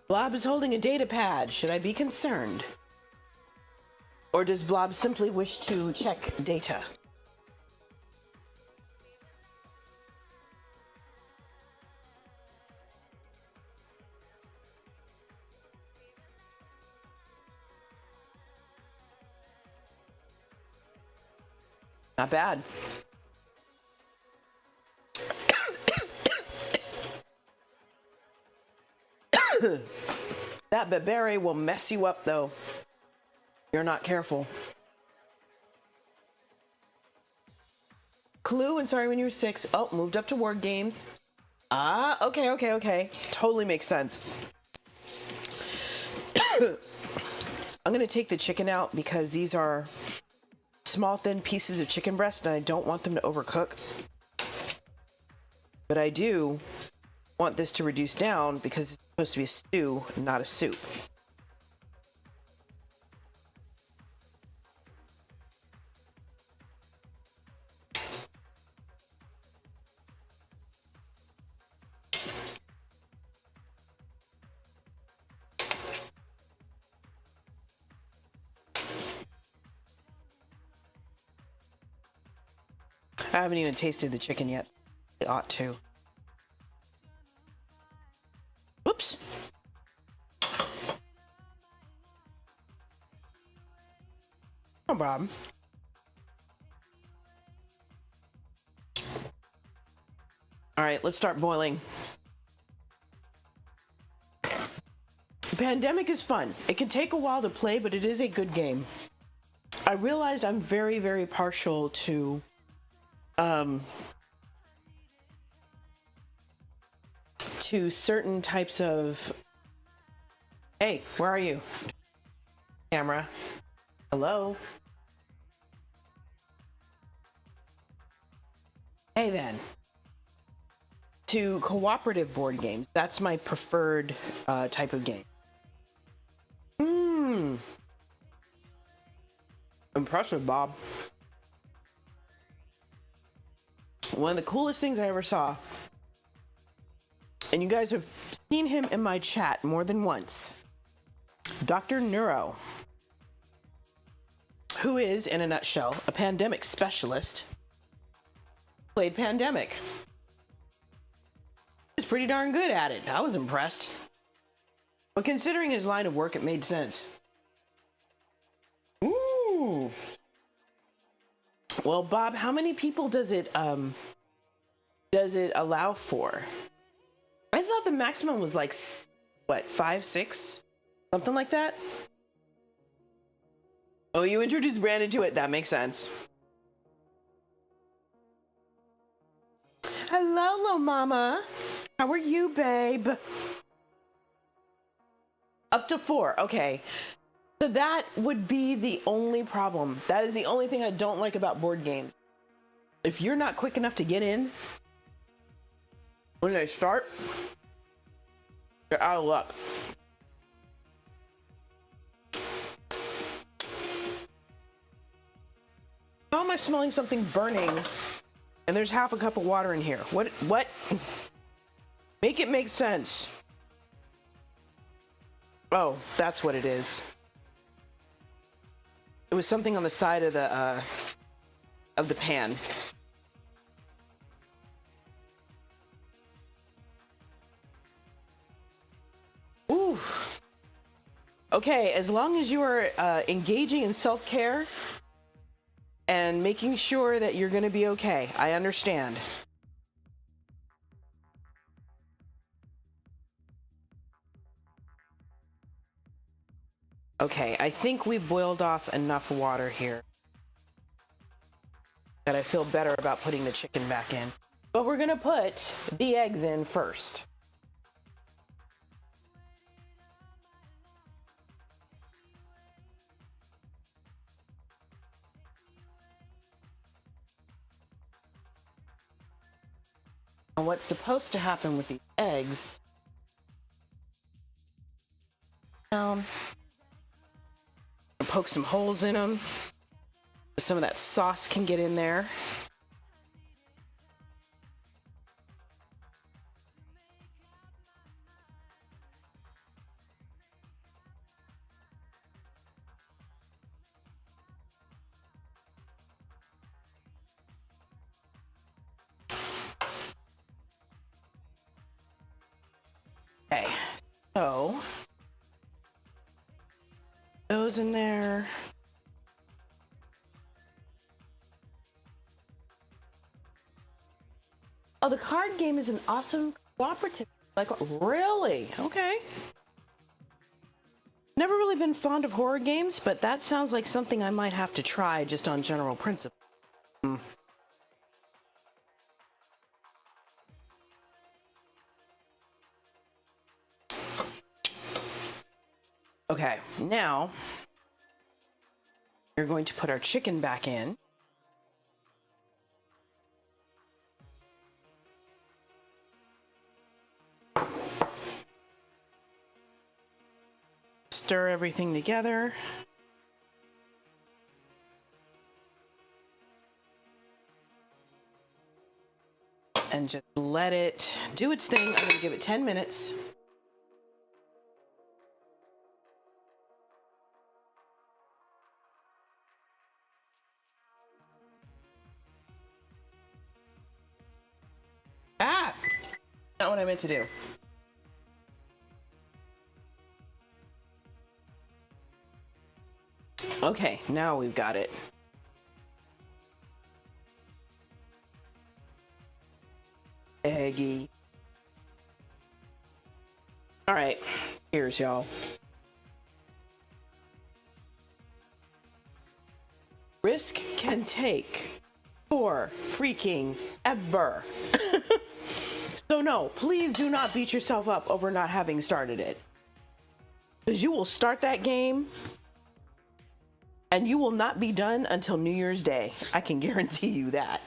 Blob is holding a data pad. Should I be concerned? Or does Blob simply wish to check data? Not bad. That berry will mess you up though. You're not careful. Clue and Sorry When You Were Six. Oh, moved up to Word Games. Ah, okay. Totally makes sense. I'm gonna take the chicken out because these are small, thin pieces of chicken breast and I don't want them to overcook. But I do want this to reduce down because it's supposed to be a stew, not a soup. I haven't even tasted the chicken yet. I ought to. Whoops. No problem. All right, let's start boiling. Pandemic is fun. It can take a while to play, but it is a good game. I realized I'm very, very partial to certain types of... Hey, where are you? Camera. Hello? Hey then. To cooperative board games. That's my preferred type of game. Impressive, Bob. One of the coolest things I ever saw, and you guys have seen him in my chat more than once, Dr. Doro, who is, in a nutshell, a pandemic specialist, played Pandemic. He's pretty darn good at it. I was impressed. But considering his line of work, it made sense. Ooh. Well, Bob, how many people does it allow for? I thought the maximum was like, what, 5, 6? Something like that? Oh, you introduced Brandon to it. That makes sense. Hello, little mama. How are you, babe? Up to 4. Okay. So that would be the only problem. That is the only thing I don't like about board games. If you're not quick enough to get in when they start, you're out of luck. How am I smelling something burning and there's half a cup of water in here? What? Make it make sense. Oh, that's what it is. It was something on the side of the pan. Ooh. Okay, as long as you are engaging in self-care and making sure that you're going to be okay. I understand. Okay, I think we've boiled off enough water here that I feel better about putting the chicken back in. But we're gonna put the eggs in first. And what's supposed to happen with these eggs, poke some holes in them. Some of that sauce can get in there. Okay, so those in there. Oh, the card game is an awesome cooperative. Like, really? Okay. Never really been fond of horror games, but that sounds like something I might have to try just on general principle. Okay, now we're going to put our chicken back in. Stir everything together. And just let it do its thing. I'm gonna give it 10 minutes. Ah! Not what I meant to do. Okay, now we've got it. Eggy. All right, here's y'all. Risk can take for freaking ever. So no, please do not beat yourself up over not having started it. Because you will start that game and you will not be done until New Year's Day. I can guarantee you that.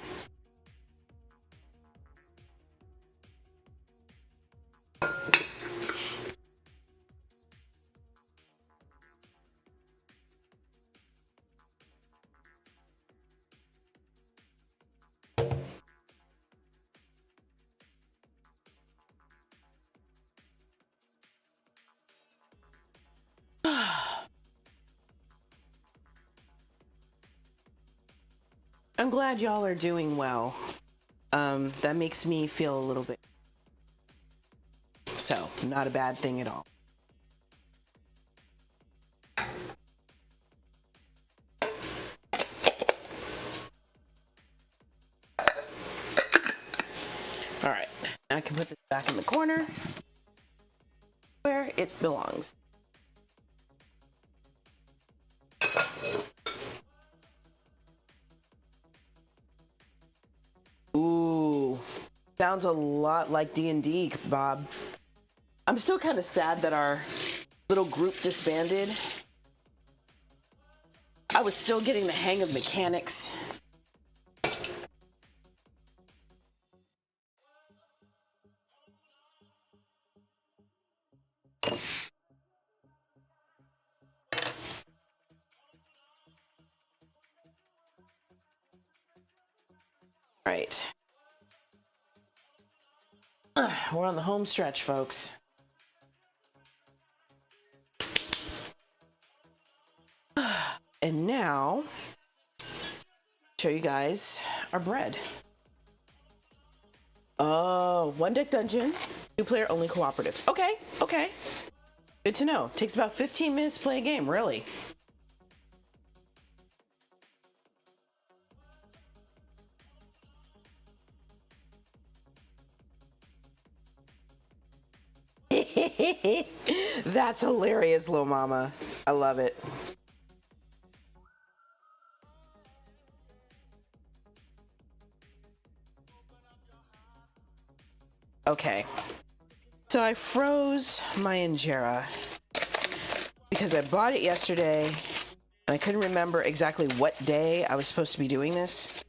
I'm glad y'all are doing well. That makes me feel a little bit. So, not a bad thing at all. All right, I can put this back in the corner where it belongs. Ooh, sounds a lot like D&D, Bob. I'm still kind of sad that our little group disbanded. I was still getting the hang of mechanics. Right. We're on the home stretch, folks. And now, show you guys our bread. Oh, one deck dungeon, 2-player only cooperative. Okay, okay. Good to know. Takes about 15 minutes to play a game, really. That's hilarious, Lil Mama. I love it. Okay. So I froze my injera because I bought it yesterday and I couldn't remember exactly what day I was supposed to be doing this.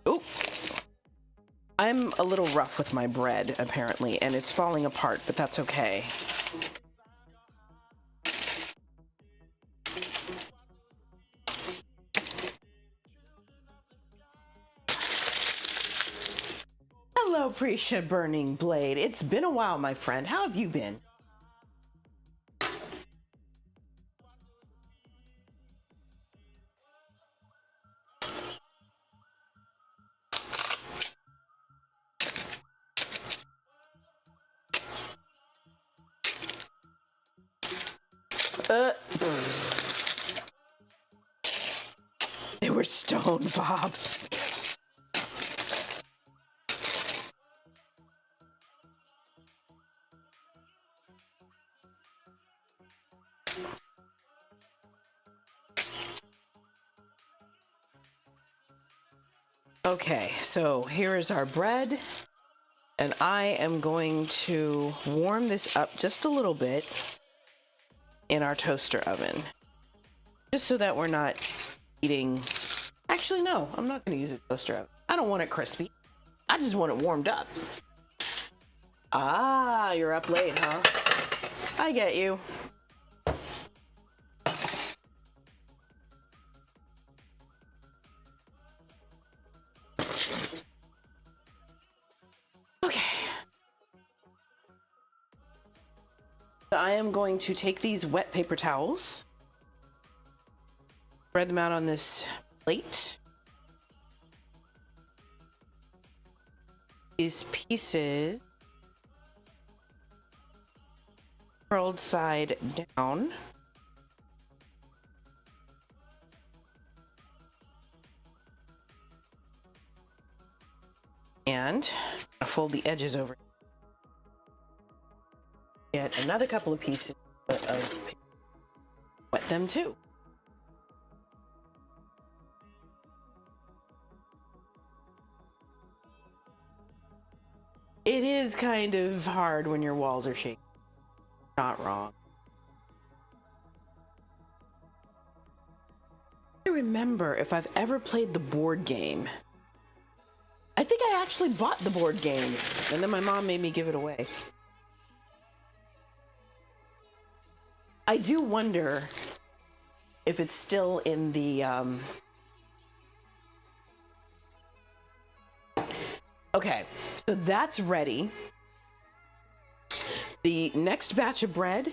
Oop. I'm a little rough with my bread, apparently, and it's falling apart, but that's okay. Hello, Prisha Burning Blade. It's been a while, my friend. How have you been? They were stoned, Bob. Okay, so here is our bread, and I am going to warm this up just a little bit in our toaster oven, just so that we're not eating. Actually, no, I'm not going to use a toaster oven. I don't want it crispy. I just want it warmed up. Ah, you're up late, huh? I get you. Okay. So I am going to take these wet paper towels, spread them out on this plate. These pieces curled side down. And fold the edges over. Get another couple of pieces of paper. Wet them too. It is kind of hard when your walls are shaking. Not wrong. I remember if I've ever played the board game. I think I actually bought the board game, and then my mom made me give it away. I do wonder if it's still in the, Okay, so that's ready. The next batch of bread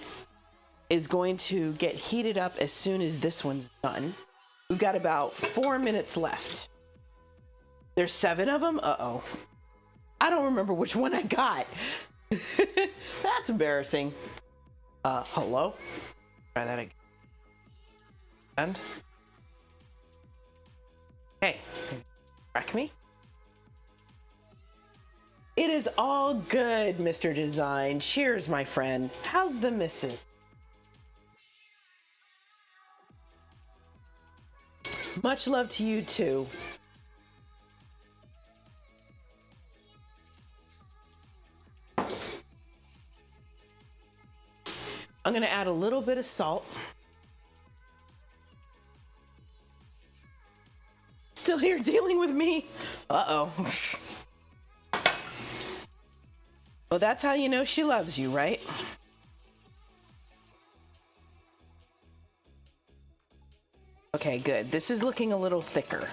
is going to get heated up as soon as this one's done. We've got about 4 minutes left. There's 7 of them? Uh-oh. I don't remember which one I got. That's embarrassing. Hello? Try that again. And? Hey, correct me? It is all good, Mr. Design. Cheers, my friend. How's the missus? Much love to you, too. I'm going to add a little bit of salt. Still here dealing with me? Uh-oh. Well, that's how you know she loves you, right? Okay, good. This is looking a little thicker.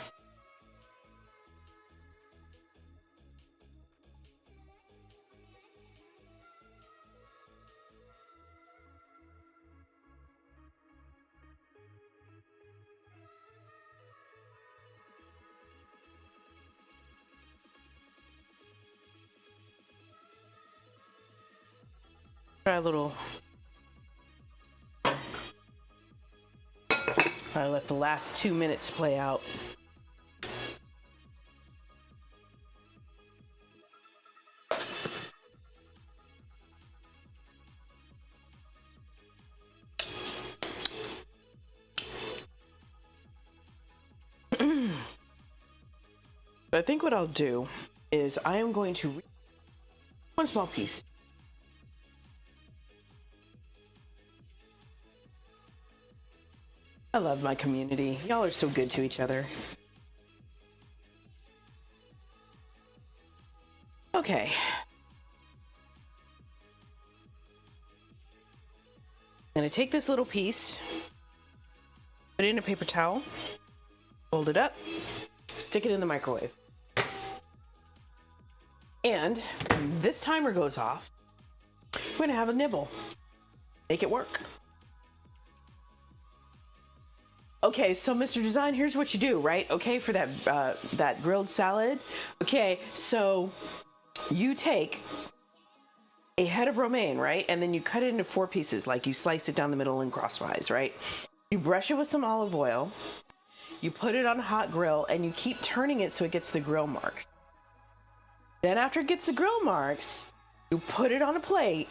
Try a little. I let the last 2 minutes play out. I think what I'll do is I am going to one small piece. I love my community. Y'all are so good to each other. Okay. I'm gonna take this little piece, put it in a paper towel, fold it up, stick it in the microwave. And when this timer goes off, we're gonna have a nibble. Make it work. Okay, so Mr. Design, here's what you do, right? Okay, for that grilled salad. Okay, so you take a head of romaine, right? And then you cut it into 4 pieces, like you slice it down the middle and crosswise, right? You brush it with some olive oil. You put it on a hot grill and you keep turning it so it gets the grill marks. Then after it gets the grill marks, you put it on a plate,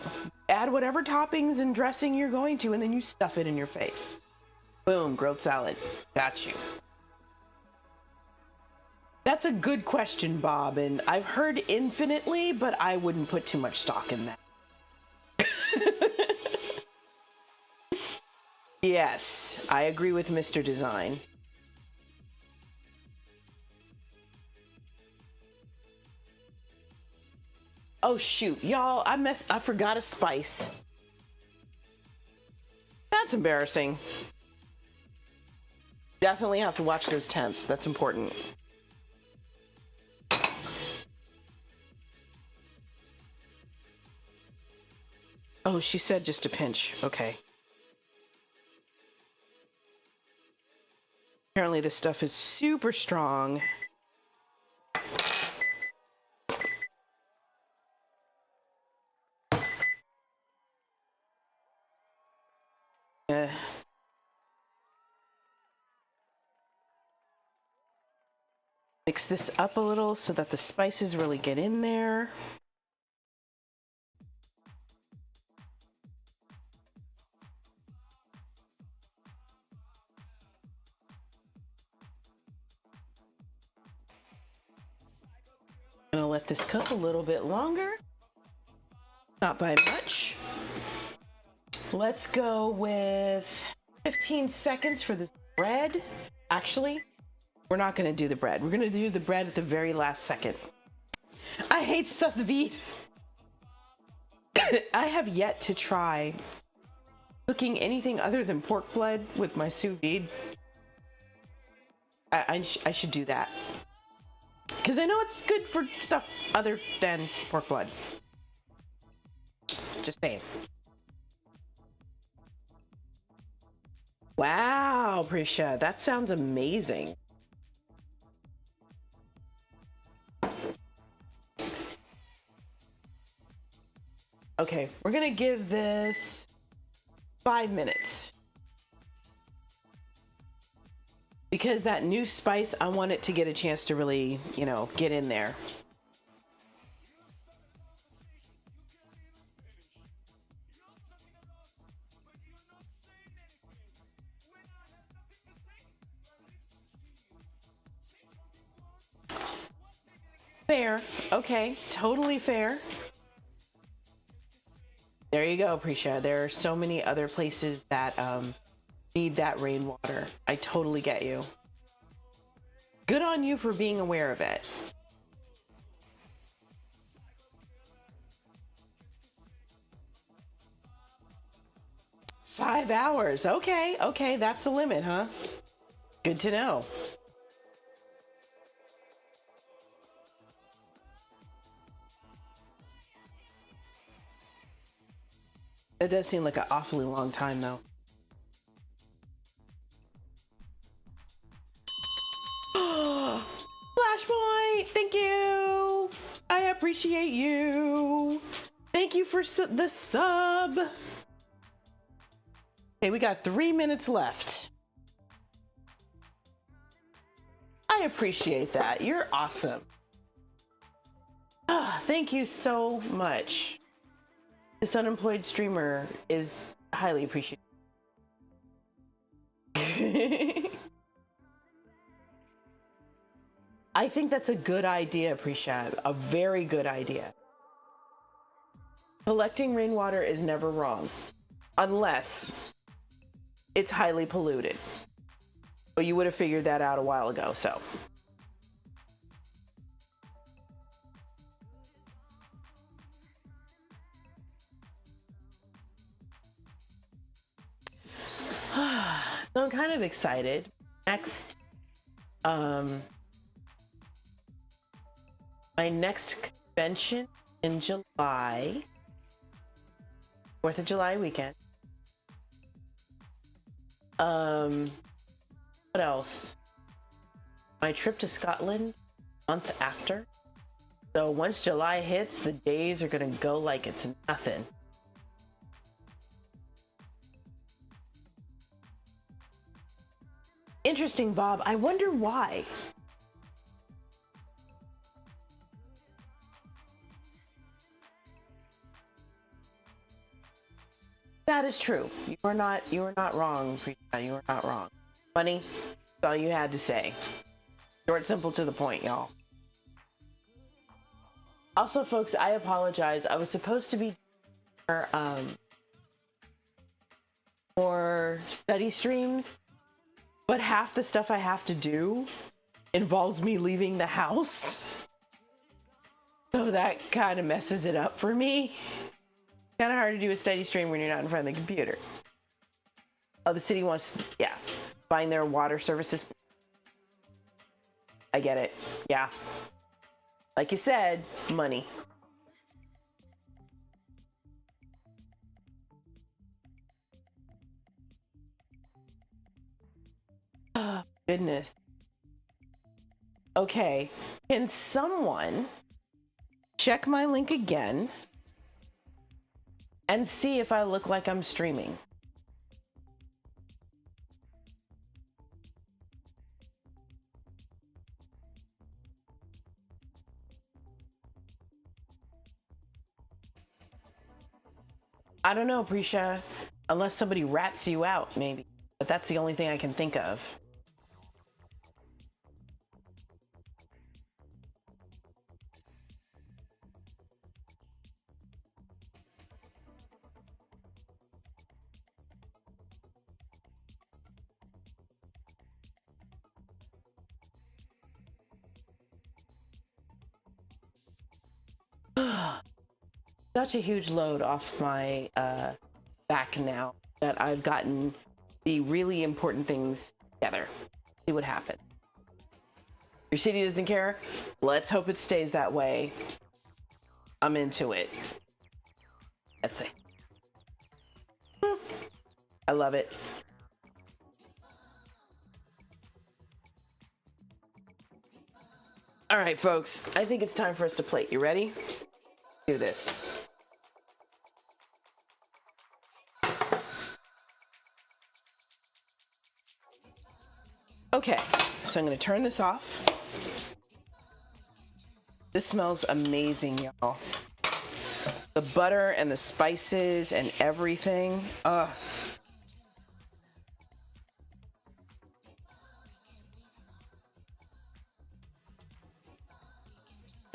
add whatever toppings and dressing you're going to, and then you stuff it in your face. Boom, grilled salad. Got you. That's a good question, Bob, and I've heard infinitely, but I wouldn't put too much stock in that. Yes, I agree with Mr. Design. Oh shoot, y'all, I forgot a spice. That's embarrassing. Definitely have to watch those temps. That's important. Oh, she said just a pinch. Okay. Apparently this stuff is super strong. Mix this up a little so that the spices really get in there. I'm gonna let this cook a little bit longer. Not by much. Let's go with 15 seconds for this bread. Actually, we're not gonna do the bread. We're gonna do the bread at the very last second. I hate sous vide. I have yet to try cooking anything other than pork blood with my sous vide. I should do that. Because I know it's good for stuff other than pork blood. Just saying. Wow, Prisha, that sounds amazing. Okay, we're gonna give this 5 minutes. Because that new spice, I want it to get a chance to really, you know, get in there. Fair. Okay, totally fair. There you go, Prisha. There are so many other places that need that rainwater. I totally get you. Good on you for being aware of it. Five hours. Okay, okay, that's the limit, huh? Good to know. It does seem like an awfully long time, though. Flashpoint, thank you. I appreciate you. Thank you for the sub. Okay, we got 3 minutes left. I appreciate that. You're awesome. Thank you so much. This unemployed streamer is highly appreciated. I think that's a good idea, Prishad. A very good idea. Collecting rainwater is never wrong, unless it's highly polluted. But you would have figured that out a while ago, so. So I'm kind of excited. Next, my next convention in July, 4th of July weekend. What else? My trip to Scotland, month after. So once July hits, the days are gonna go like it's nothing. Interesting, Bob. I wonder why. That is true. You are not wrong, Prisha. You are not wrong. Funny, that's all you had to say. Short, simple, to the point, y'all. Also, folks, I apologize. I was supposed to be more study streams, but half the stuff I have to do involves me leaving the house. So that kind of messes it up for me. Kind of hard to do a study stream when you're not in front of the computer. Oh, the city wants, yeah, buying their water services. I get it. Yeah. Like you said, money. Oh, goodness. Okay. Can someone check my link again and see if I look like I'm streaming? I don't know, Prisha. Unless somebody rats you out, maybe. But that's the only thing I can think of. Such a huge load off my back now that I've gotten the really important things together. See what happens. Your city doesn't care? Let's hope it stays that way. I'm into it. Let's see. I love it. All right, folks. I think it's time for us to plate. You ready? Do this. Okay, so I'm going to turn this off. This smells amazing, y'all. The butter and the spices and everything.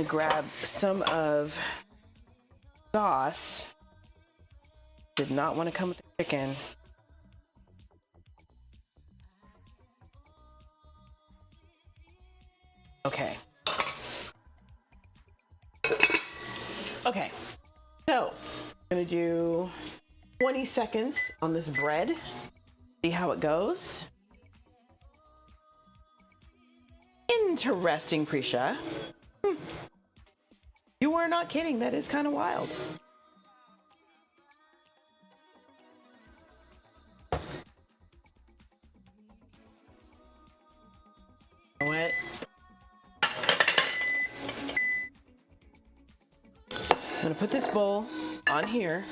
Grab some of sauce. Did not want to come with the chicken. Okay. Okay. So, I'm gonna do 20 seconds on this bread. See how it goes. Interesting, Prisha. You are not kidding. That is kind of wild. What? I'm gonna put this bowl on here.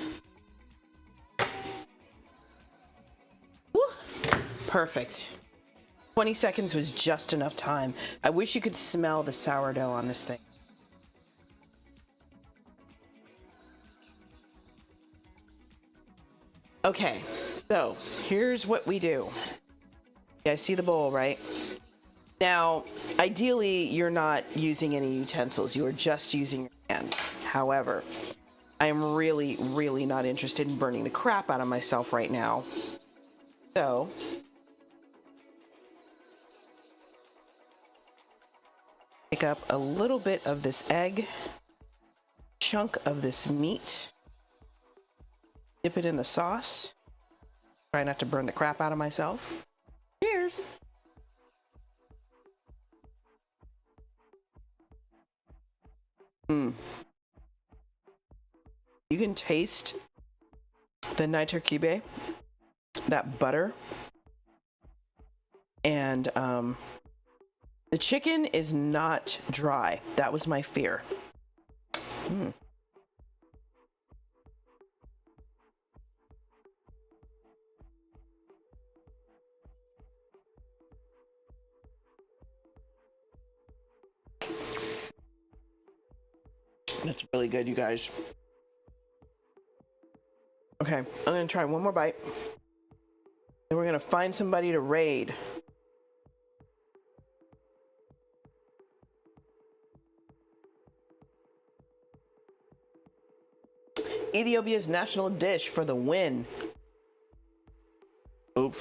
Woo! Perfect. 20 seconds was just enough time. I wish you could smell the sourdough on this thing. Okay, so here's what we do. You guys see the bowl, right? Now, ideally, you're not using any utensils. You are just using your hands. However, I am really, really not interested in burning the crap out of myself right now. So, pick up a little bit of this egg, chunk of this meat, dip it in the sauce. Try not to burn the crap out of myself. Cheers. You can taste the nitrokibe, that butter, and the chicken is not dry. That was my fear. That's really good, you guys. Okay, I'm gonna try one more bite. Then we're gonna find somebody to raid. Ethiopia's national dish for the win. Oops.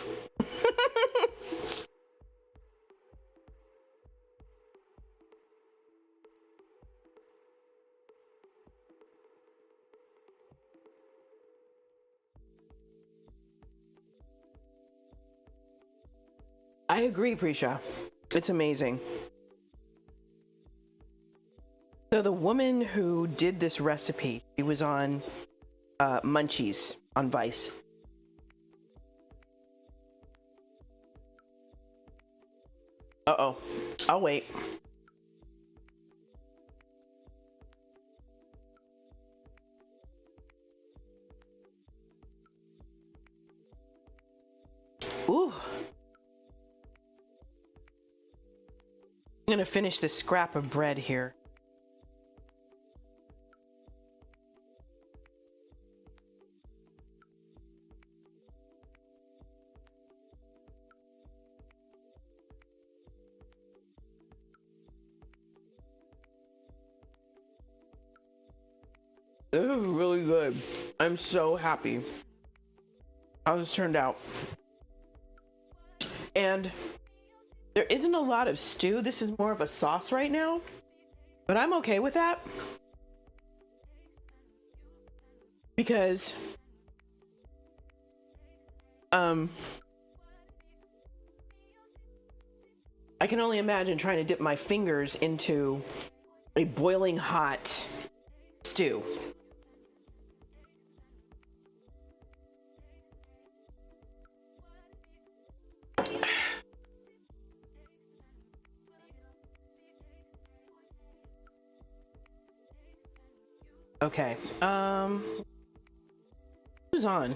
I agree, Prisha. It's amazing. So the woman who did this recipe, she was on Munchies on Vice. Uh-oh. I'll wait. Ooh. I'm gonna finish this scrap of bread here. This is really good. I'm so happy how this turned out. And there isn't a lot of stew. This is more of a sauce right now, but I'm okay with that because I can only imagine trying to dip my fingers into a boiling hot stew. Okay, who's on?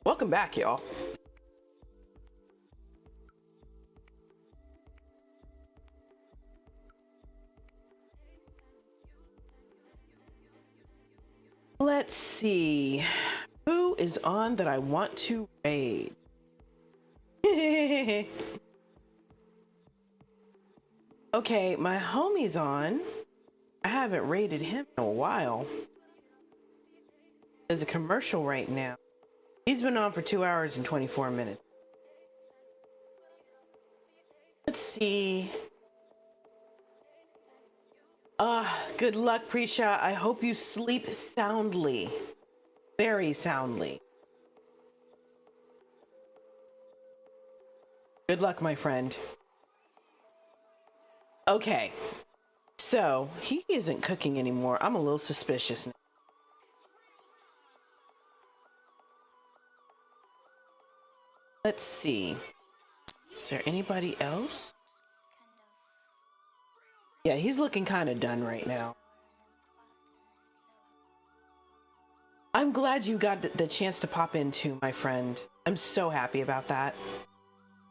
Welcome back, y'all. Let's see, who is on that I want to raid? Okay, my homie's on. I haven't raided him in a while. There's a commercial right now. He's been on for 2 hours and 24 minutes. Let's see. Good luck, Prisha. I hope you sleep soundly. Very soundly. Good luck, my friend. Okay. So, he isn't cooking anymore. I'm a little suspicious now. Let's see. Is there anybody else? Yeah, he's looking kind of done right now. I'm glad you got the chance to pop in too, my friend. I'm so happy about that.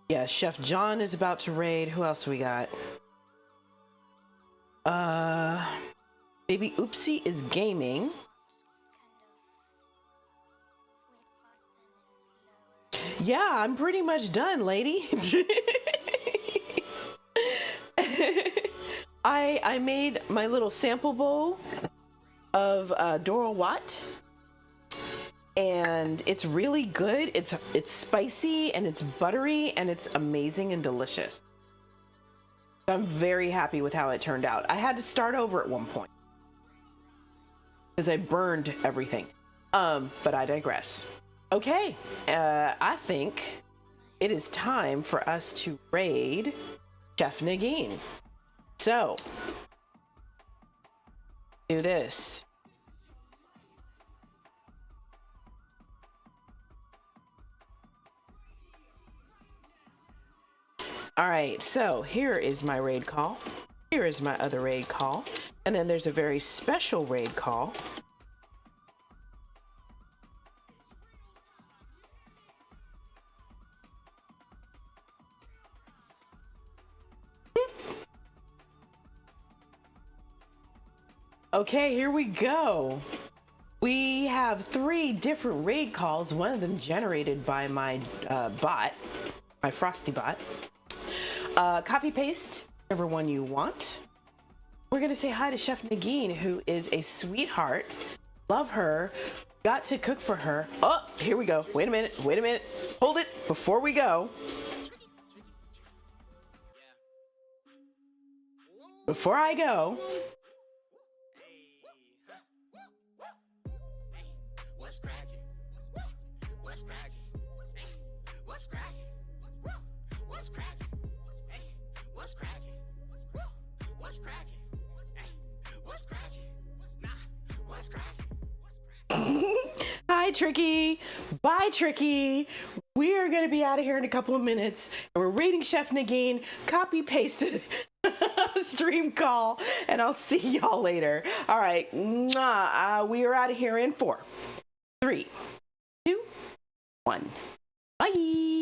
Yeah, Chef John is about to raid. Who else we got? Baby Oopsie is gaming. Yeah, I'm pretty much done, lady. I made my little sample bowl of Doro Wat, and it's really good. It's spicy and it's buttery and it's amazing and delicious. I'm very happy with how it turned out. I had to start over at one point because I burned everything. But I digress. Okay, I think it is time for us to raid Chef Nagin. So, do this. All right, so here is my raid call. Here is my other raid call. And then there's a very special raid call. Okay, here we go. We have 3 different raid calls, one of them generated by my bot, my Frosty bot. Copy paste whichever one you want. We're gonna say hi to Chef Nagin, who is a sweetheart love her. Got to cook for her. Oh, here we go. Wait a minute. Hold it before we go. Before I go,
what's cracking? What's cracking? What's cracking? What's cracking? What's cracking? What's cracking? What's cracking? Nah, what's cracking?
hi, Tricky. Bye, Tricky. We are going to be out of here in a couple of minutes, and we're rating Chef Nagin. Copy pasted stream call, and I'll see y'all later. All right. We are out of here in 4, 3, 2, 1. Bye.